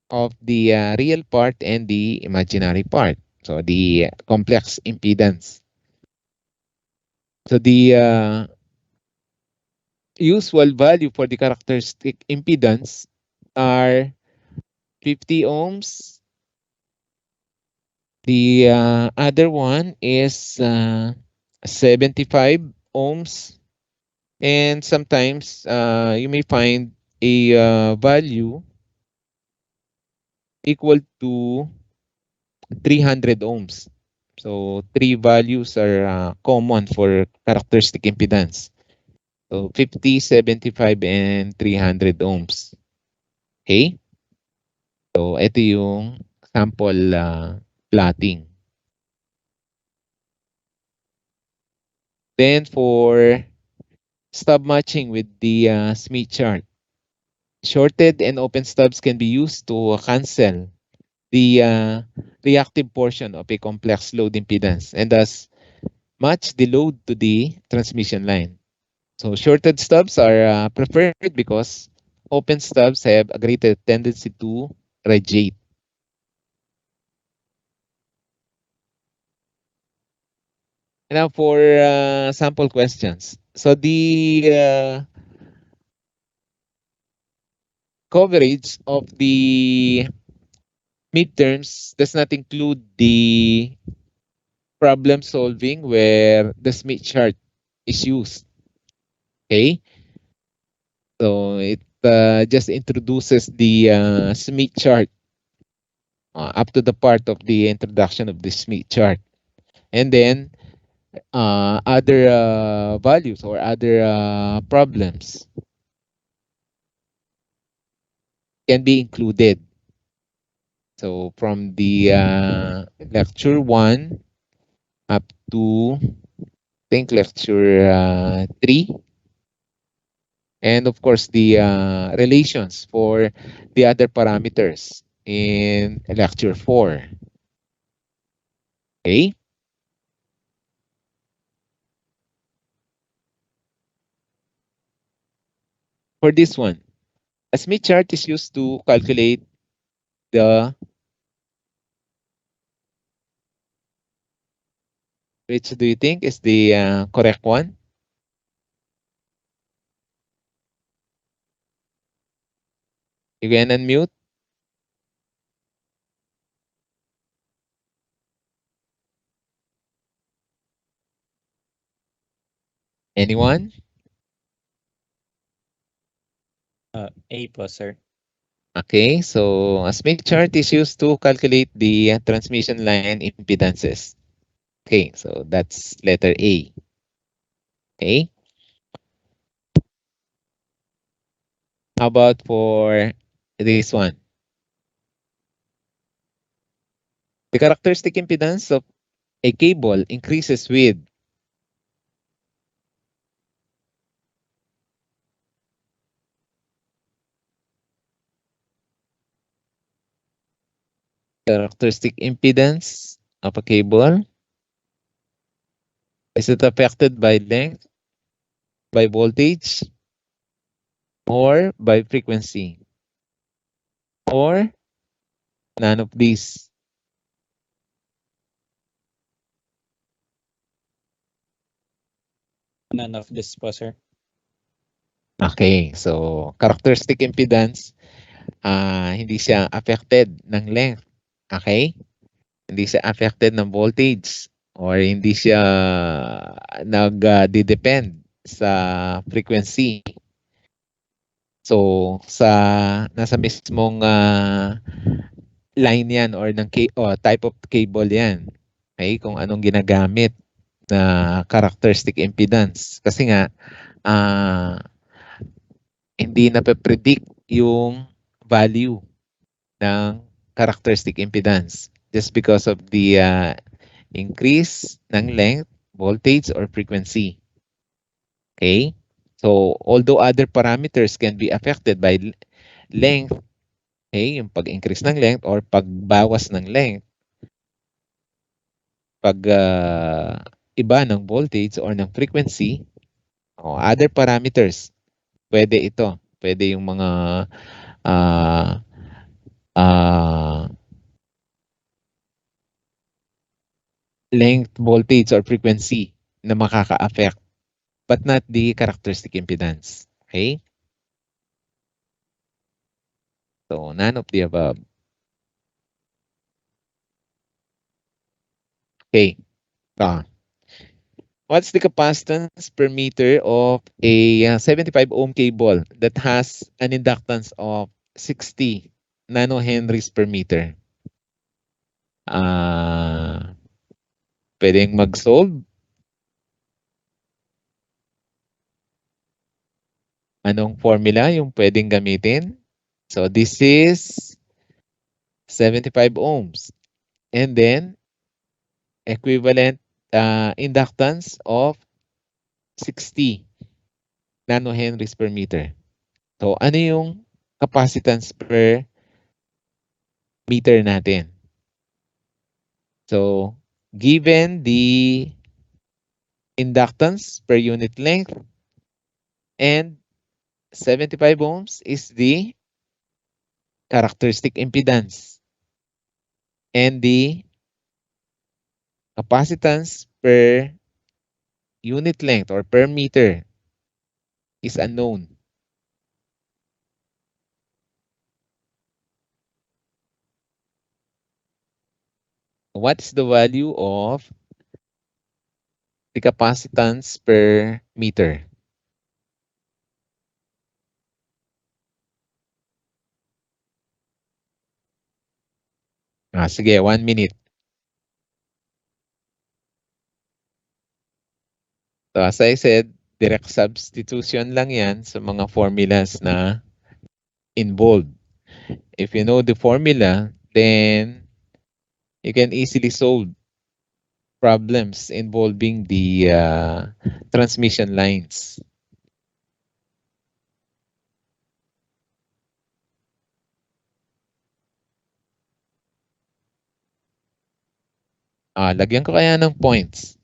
Speaker 1: of the real part and the imaginary part. So the complex impedance. So the usual value for the characteristic impedance are 50 ohms. The other one is 75 ohms. And sometimes you may find a value equal to 300 ohms. So three values are common for characteristic impedance. So 50, 75, and 300 ohms. Okay? So ito yung sample plotting. Then for stub matching with the Smith chart, shorted and open stubs can be used to cancel the reactive portion of a complex load impedance and thus match the load to the transmission line. So shorted stubs are preferred because open stubs have a greater tendency to radiate. Now for sample questions. So the coverage of the midterms does not include the problem solving where the Smith chart is used. Okay? So it just introduces the Smith chart up to the part of the introduction of the Smith chart. And then other values or other problems can be included. So from the lecture 1 up to I think lecture 3, and of course the relations for the other parameters in lecture 4. Okay? For this one, a Smith chart is used to calculate the, which do you think is the correct one? You can unmute. Anyone?
Speaker 3: A po, sir.
Speaker 1: Okay, so a Smith chart is used to calculate the transmission line impedances. Okay, so that's letter A. Okay, how about for this one? The characteristic impedance of a cable increases with characteristic impedance of a cable. Is it affected by length, by voltage, or by frequency, or none of these?
Speaker 3: None of this po, sir.
Speaker 1: Okay, so characteristic impedance, hindi siya affected ng length. Okay? Hindi siya affected ng voltage or hindi siya nag-depend sa frequency. So, nasa mismong line yan or type of cable yan. Okay? Kung anong ginagamit na characteristic impedance. Kasi nga, hindi na-predict yung value ng characteristic impedance just because of the increase ng length, voltage, or frequency. Okay? So, although other parameters can be affected by length, okay, yung pag-increase ng length or pagbawas ng length, pag iba ng voltage or ng frequency, o other parameters, pwede ito. Pwede yung mga uh, uh, length, voltage, or frequency na makaka-affect but not the characteristic impedance. Okay? So, none of the above. Okay. What's the capacitance per meter of a 75 ohm cable that has an inductance of 60 nanohenries per meter. Pwedeng mag-solve. Anong formula yung pwedeng gamitin? So this is 75 ohms. And then, equivalent inductance of 60 nanohenries per meter. So ano yung capacitance per meter natin? So, given the inductance per unit length and 75 ohms is the characteristic impedance and the capacitance per unit length or per meter is unknown. What is the value of the capacitance per meter? Sige, 1 minute. So as I said, direct substitution lang yan sa mga formulas na involved. If you know the formula, then you can easily solve problems involving the transmission lines. Lagyan ko kaya ng points.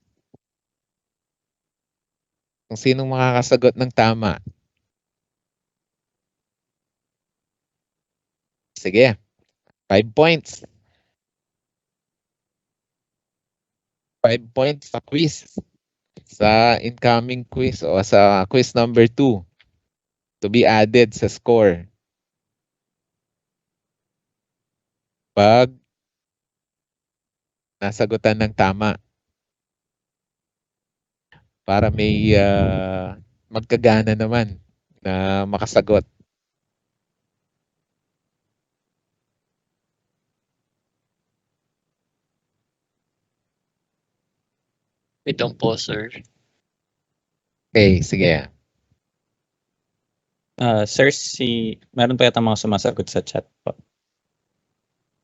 Speaker 1: Kung sinong makakasagot ng tama. Sige, 5 points. 5 points sa quiz. Sa incoming quiz o sa quiz number 2 to be added sa score. Pag nasagutan ng tama. Para may magkagana naman na makasagot.
Speaker 2: Itong po, sir.
Speaker 1: Okay, sige.
Speaker 3: Sir, meron pa yata mga sumasagot sa chat po.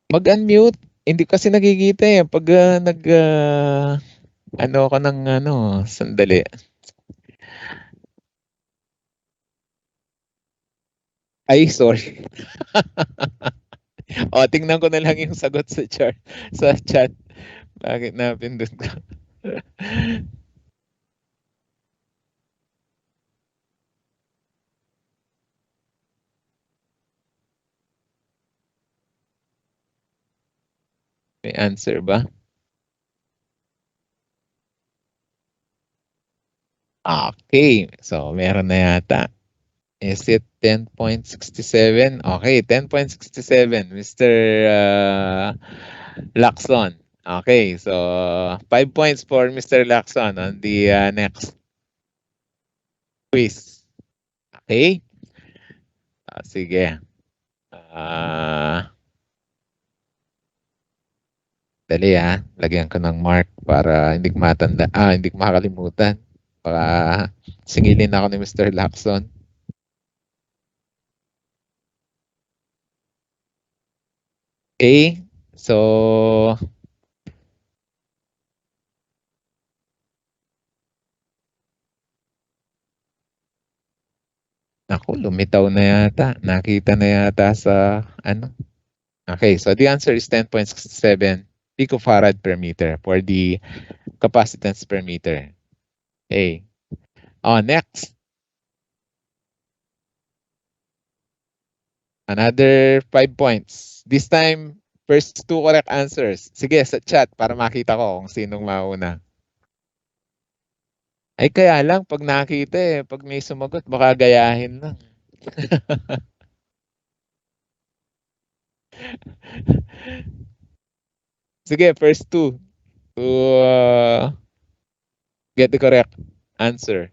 Speaker 1: Mag-unmute. Hindi kasi nakikita eh. Pag ano ako ng sandali. Ay, sorry. Tingnan ko na lang yung sagot sa chat. Bakit napindot ko? May answer ba? Okay. So, meron na yata. Is it 10.67? Okay, 10.67, Mr. Lacson. Okay, so 5 points for Mr. Lacson on the next quiz. Okay? Sige. Dali lagyan ko ng mark para hindi ko hindi ko makakalimutan. Baka singilin ako ni Mr. Lacson. Okay, so naku, lumitaw na yata. Nakita na yata sa ano. Okay, so the answer is 10.67 picofarad per meter for the capacitance per meter. Okay. Next. Another 5 points. This time, first 2 correct answers. Sige, sa chat para makita ko kung sinong mauna. Ay, kaya lang, pag nakita pag may sumagot, baka gayahin lang. Sige, first 2 to get the correct answer.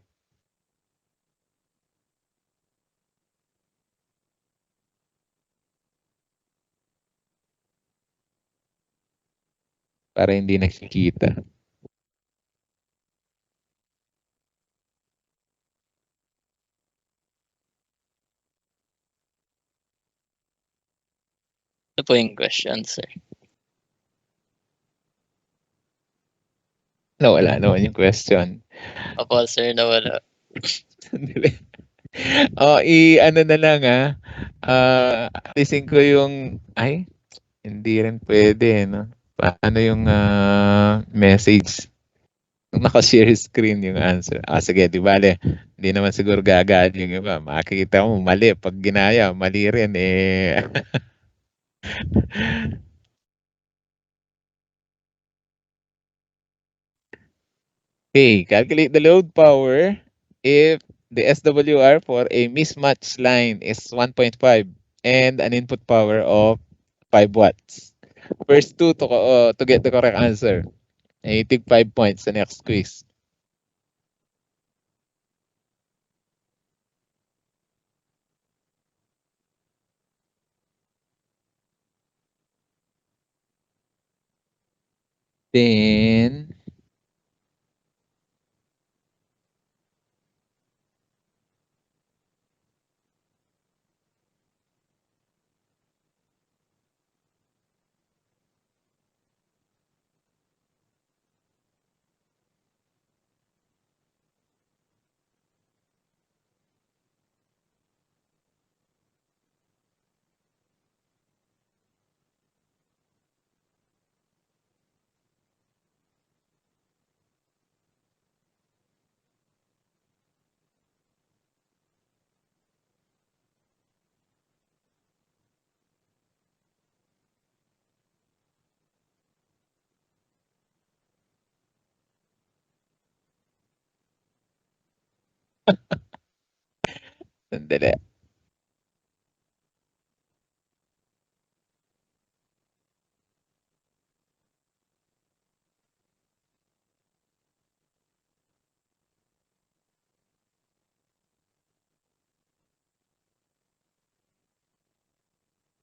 Speaker 1: para hindi nakikita.
Speaker 2: Ito po yung question, sir.
Speaker 1: Nawala naman yung question.
Speaker 2: Opo, sir, nawala.
Speaker 1: Sandali. Ano na lang alisin ko yung, ay, hindi rin pwede, no? Paano yung message? Kung naka-share screen yung answer. Sige, di bale. Hindi naman siguro gagaling yung iba. Makikita mo, mali. Pag ginaya, mali rin eh. Okay, calculate the load power if the SWR for a mismatched line is 1.5 and an input power of 5 watts. First two to get the correct answer. I take 5 points sa next quiz. Then, sandali.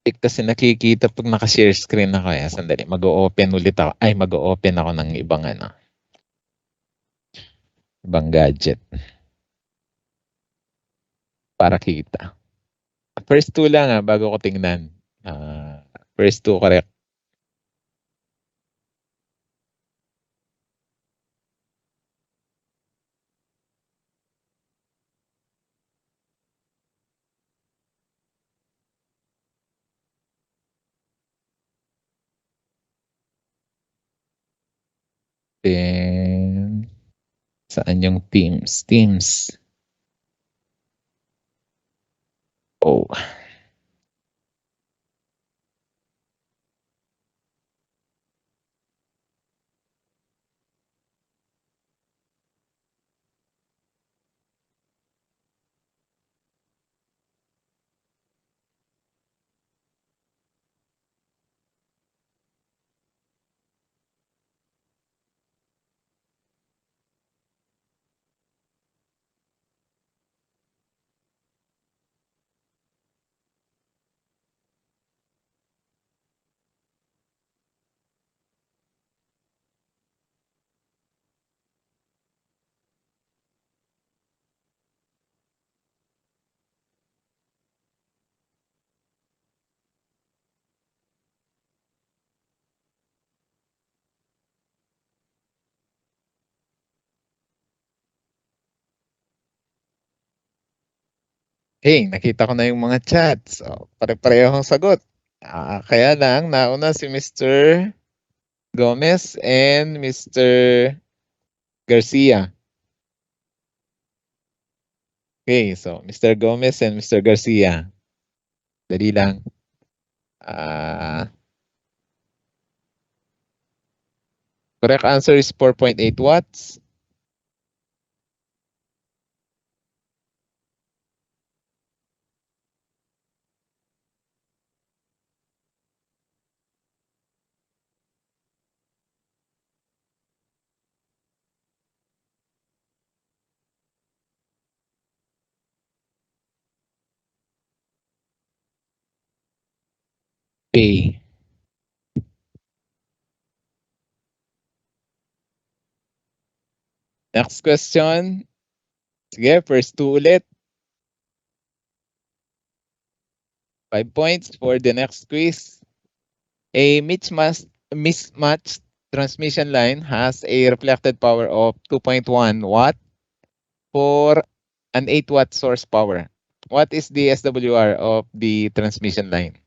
Speaker 1: Hindi kasi nakikita pag naka-share screen ako eh. Sandali, mag-o-open ulit ako. Ay, mag-o-open ako ng ibang ibang gadget para kita. First two lang bago ko tingnan. First two correct. Then, saan yung teams? Teams. Oh, hey, nakita ko na yung mga chats. Pare-parehong sagot. Kaya lang, nauna si Mr. Gomez and Mr. Garcia. Okay, so Mr. Gomez and Mr. Garcia. Dali lang. Correct answer is 4.8 watts. Okay. Next question. Sige, first two ulit. 5 points for the next quiz. A mismatched transmission line has a reflected power of 2.1 watt for an 8 watt source power. What is the SWR of the transmission line?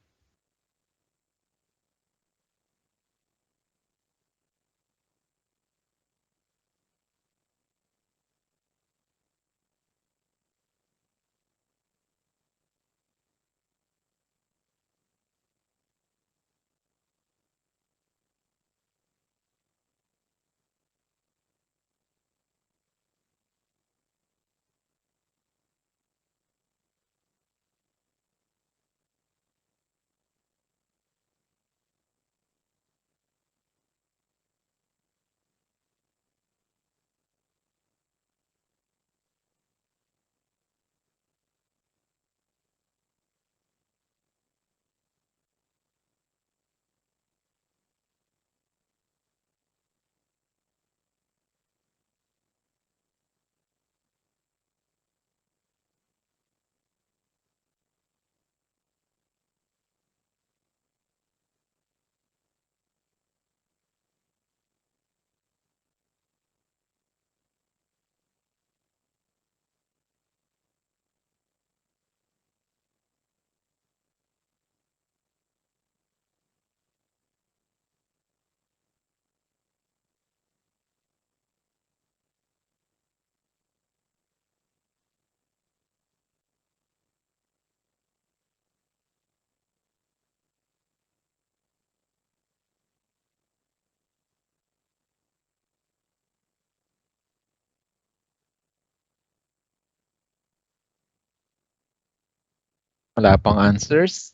Speaker 1: Wala pang answers.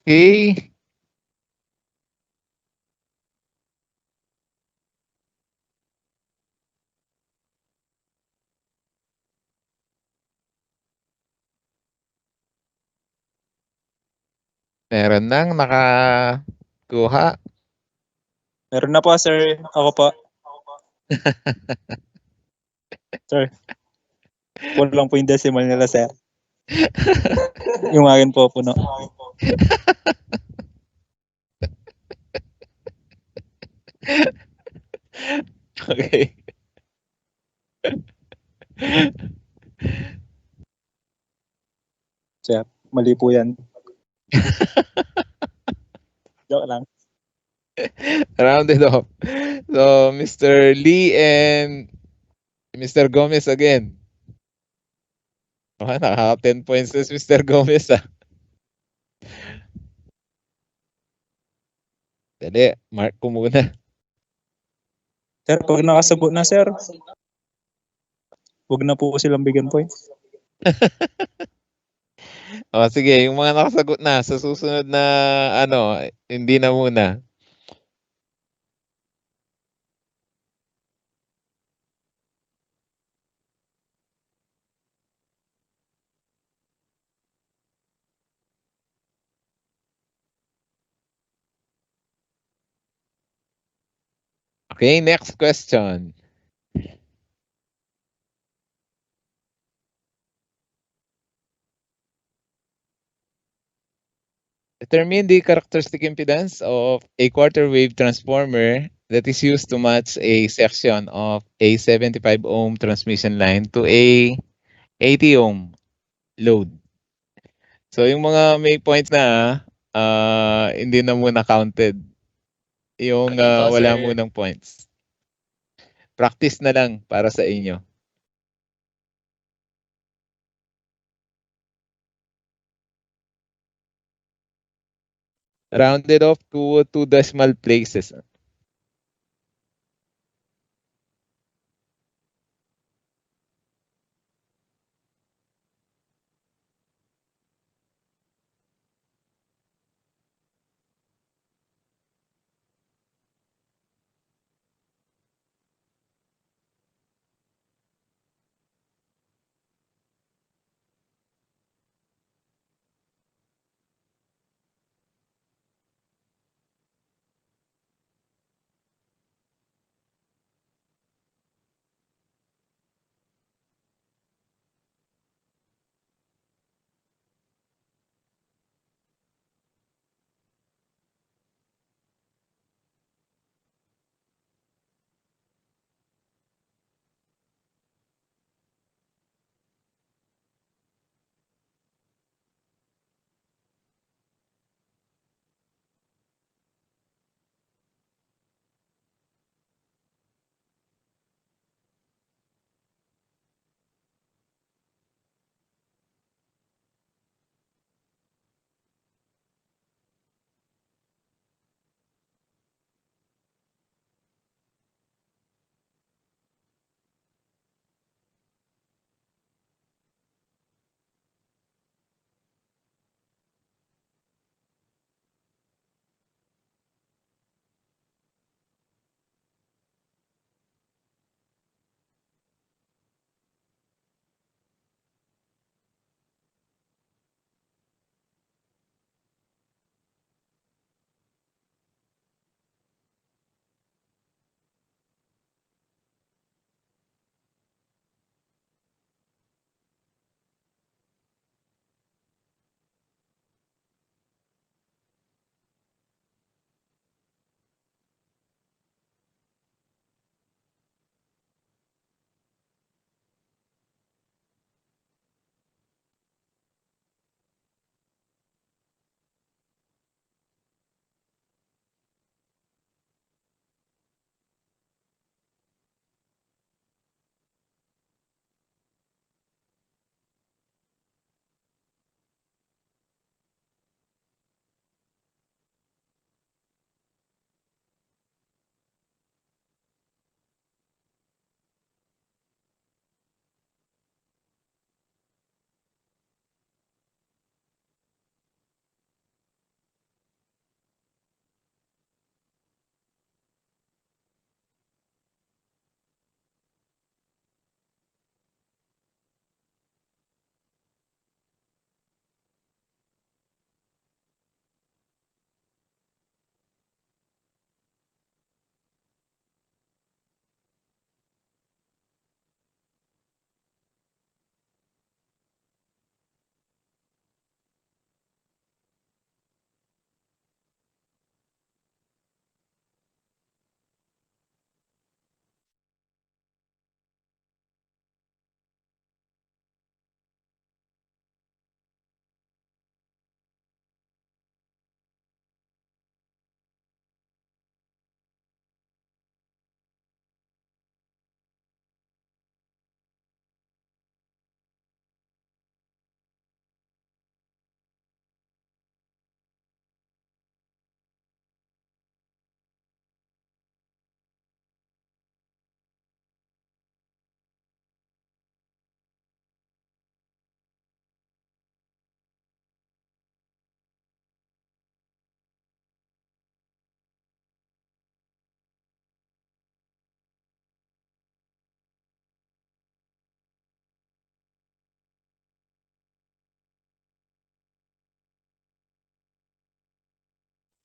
Speaker 1: Okay. Meron nang nakakuha.
Speaker 3: Meron na po, sir. Ako po. Sir. Kulang po yung decimal nila, sir. Yung akin po puno.
Speaker 1: Okay.
Speaker 3: Sir, mali po yan. Joke lang.
Speaker 1: Rounded off. So, Mr. Lee and Mr. Gomez again. Oh, nakaka 10 points na si Mr. Gomez ah. Dali, mark ko muna.
Speaker 3: Sir, pag nakasagot na, sir, huwag na po silang bigyan points.
Speaker 1: O sige, yung mga nakasagot na sa susunod na ano, hindi na muna. Okay, next question. Determine the characteristic impedance of a quarter wave transformer that is used to match a section of a 75 ohm transmission line to a 80 ohm load. So yung mga may points na hindi na muna counted. Yung
Speaker 2: Sige po,
Speaker 1: wala
Speaker 2: sir.
Speaker 1: munang points. Practice na lang para sa inyo. Rounded off to 2 decimal places.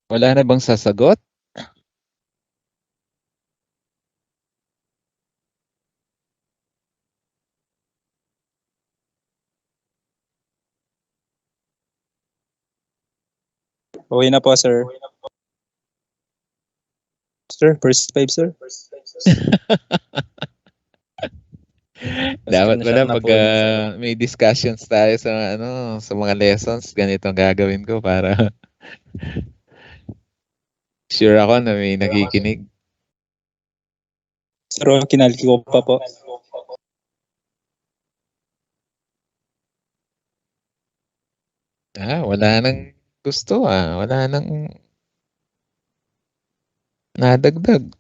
Speaker 1: Wala na bang sasagot?
Speaker 3: Okay na po, sir. Sir, first five, sir.
Speaker 1: Dapat
Speaker 2: Pasensya
Speaker 1: pala
Speaker 2: na
Speaker 1: pag
Speaker 2: po yun, sir.
Speaker 1: may discussions tayo sa sa mga lessons, ganito ang gagawin ko para sure ako na may nakikinig.
Speaker 3: Sir, kinalki ko pa po.
Speaker 1: Wala nang gusto Wala nang nadagdag.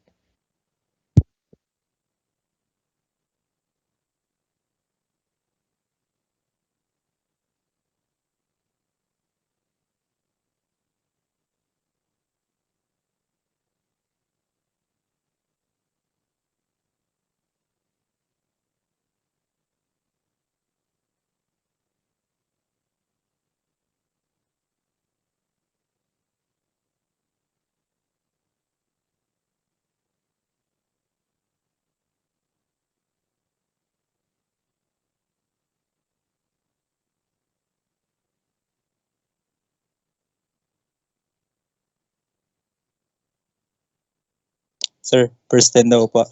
Speaker 3: Sir, first 10 daw po.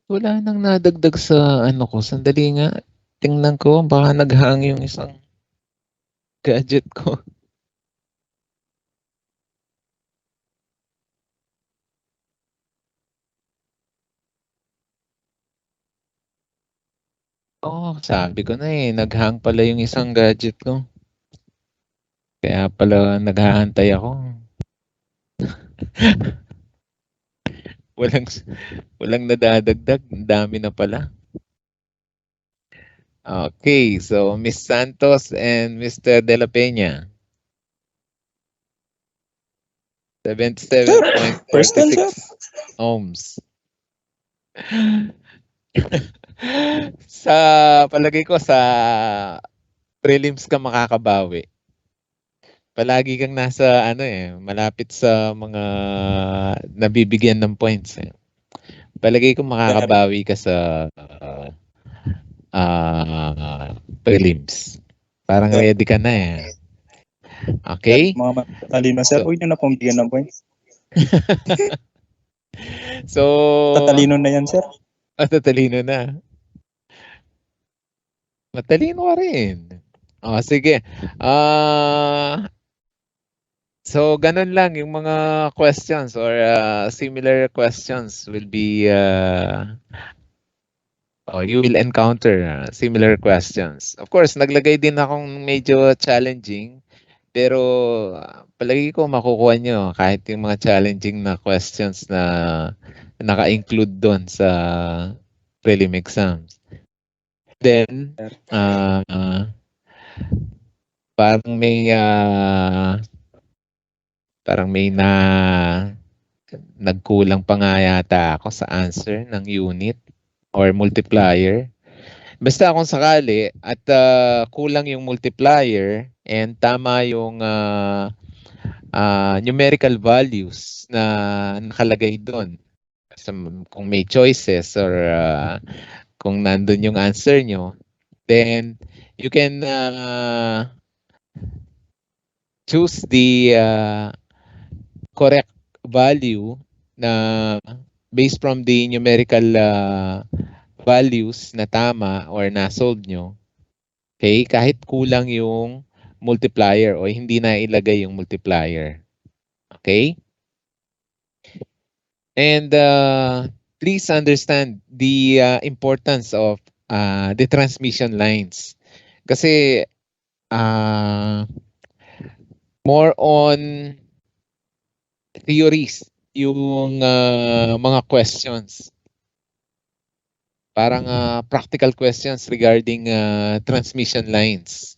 Speaker 1: Wala nang nadagdag sa ano ko. Sandali nga. Tingnan ko. Baka naghang yung isang gadget ko. Sabi ko na naghang pala yung isang gadget ko. Kaya pala naghahantay ako. Walang walang nadadagdag. Ang dami na pala. Okay, so Miss Santos and Mr. De La Peña.
Speaker 3: First 10, sir.
Speaker 1: 77.46 ohms. Sa palagay ko sa prelims ka makakabawi. Palagi kang nasa malapit sa mga nabibigyan ng points. Palagay ko makakabawi ka sa prelims. Parang
Speaker 3: Sir.
Speaker 1: ready ka na Okay?
Speaker 3: Mga matalino, sir.
Speaker 1: So,
Speaker 3: Huwag nyo na pong bigyan ng points.
Speaker 1: so
Speaker 3: Tatalino na yan, sir.
Speaker 1: matatalino na. Matalino ka rin. Sige. So, ganun lang yung mga questions or similar questions will be you will encounter similar questions. Of course, naglagay din akong medyo challenging pero palagi ko makukuha nyo kahit yung mga challenging na questions na naka-include doon sa prelim exams. Then, parang may nagkulang pa nga yata ako sa answer ng unit or multiplier. Basta kung sakali at kulang yung multiplier and tama yung numerical values na nakalagay doon. Kung may choices or kung nandun yung answer nyo, then you can choose the correct value na based from the numerical values na tama or na-solve nyo. Okay? Kahit kulang yung multiplier o hindi na ilagay yung multiplier. Okay? And please understand the importance of the transmission lines. Kasi more on theories yung mga questions. Parang practical questions regarding transmission lines.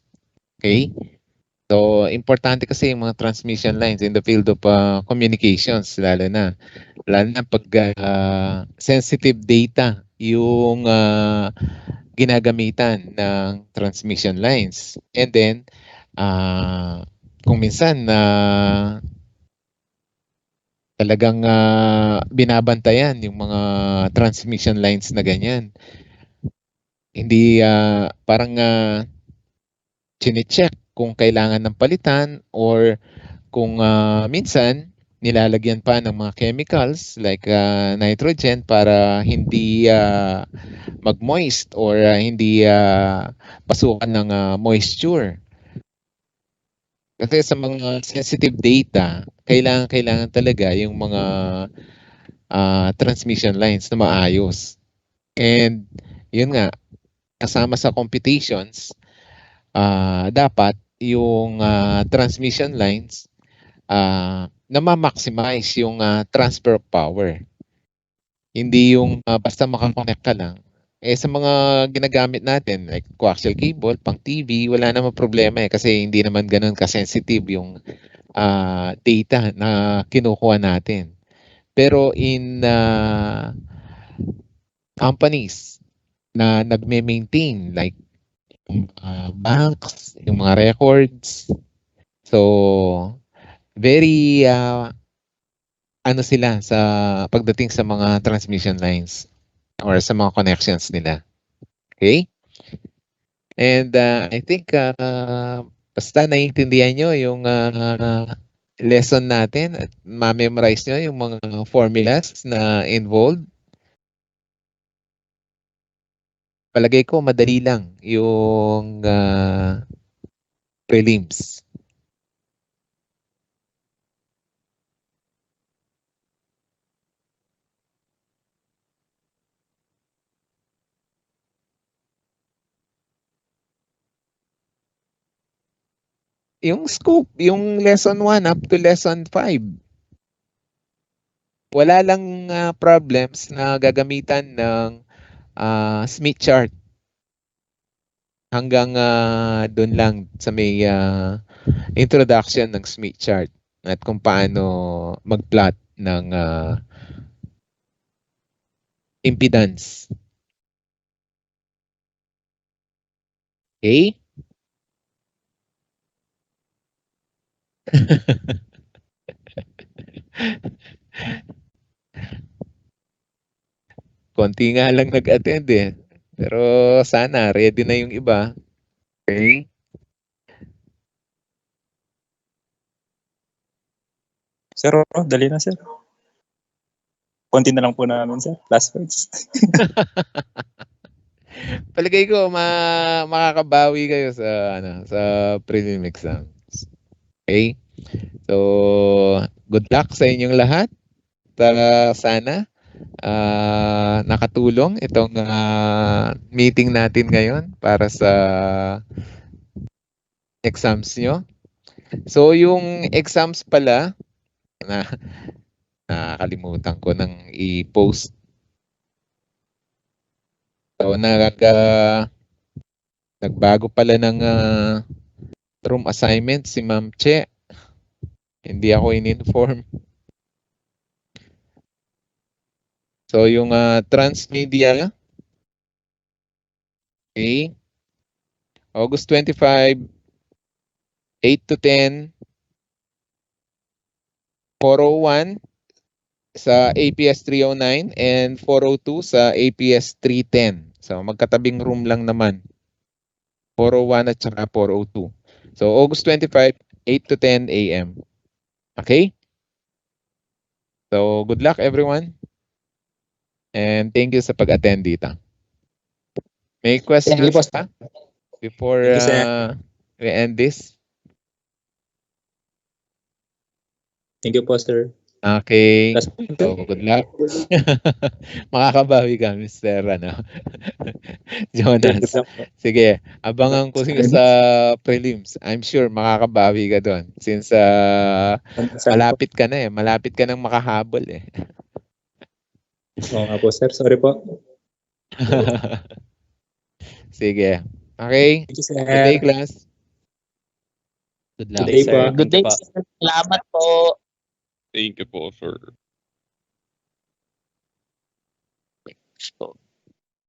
Speaker 1: Okay? So, importante kasi yung mga transmission lines in the field of communications, lalo na pag sensitive data yung ginagamitan ng transmission lines. And then, kung minsan talagang binabantayan yung mga transmission lines na ganyan. Hindi parang chine-check kung kailangan ng palitan or kung minsan nilalagyan pa ng mga chemicals like nitrogen para hindi mag-moist or hindi pasukan ng moisture. Kasi sa mga sensitive data, kailangan talaga yung mga transmission lines na maayos. And yun nga, kasama sa computations, dapat yung transmission lines na ma-maximize yung transfer of power. Hindi yung basta makakonect ka lang. Eh sa mga ginagamit natin like coaxial cable, pang TV, wala namang problema kasi hindi naman ganoon ka-sensitive yung data na kinukuha natin. Pero in companies na nagme-maintain like yung banks, yung mga records. So, very ano sila sa pagdating sa mga transmission lines or sa mga connections nila. Okay? And I think basta naiintindihan nyo yung lesson natin at ma-memorize nyo yung mga formulas na involved. Palagay ko madali lang yung prelims. Yung scope, yung lesson 1 up to lesson 5. Wala lang problems na gagamitan ng Smith chart. Hanggang doon lang sa may introduction ng Smith chart at kung paano mag-plot ng impedance. Okay? Konti nga lang nag-attend eh. Pero sana ready na yung iba. Okay?
Speaker 3: Sir, dali na, sir. Konti na lang po namin, sir. Last words.
Speaker 1: Palagay ko makakabawi kayo sa prelim exams. Okay? So, good luck sa inyong lahat. Sana nakatulong itong meeting natin ngayon para sa exams nyo. So, yung exams pala, na nakakalimutan ko nang i-post. So, nagbago pala ng room assignment si Ma'am Che. Hindi ako in-inform. So, yung Transmedia, okay, August 25, 8 to 10, 401 sa APS 309 and 402 sa APS 310. So, magkatabing room lang naman. 401 at saka 402. So, August 25, 8 to 10 a.m. Okay? So, good luck everyone. And thank you sa pag-attend dito. May questions pa before
Speaker 3: Thank you, sir.
Speaker 1: we end this?
Speaker 3: Thank you po, sir.
Speaker 1: Okay.
Speaker 3: Last point,
Speaker 1: So, good luck. Makakabawi ka, Mr. Jonas.
Speaker 3: Good luck po.
Speaker 1: Sige, abangan ko sa prelims. I'm sure makakabawi ka doon since malapit ka na eh. Malapit ka nang makahabol eh.
Speaker 3: Oo nga po, sir. Sorry po.
Speaker 1: Sige. Okay.
Speaker 3: Thank you,
Speaker 1: Good day,
Speaker 3: sir.
Speaker 1: class. Good luck.
Speaker 3: Good day po.
Speaker 2: Good day, sir. Salamat po.
Speaker 4: Thank you po, sir.
Speaker 2: Po.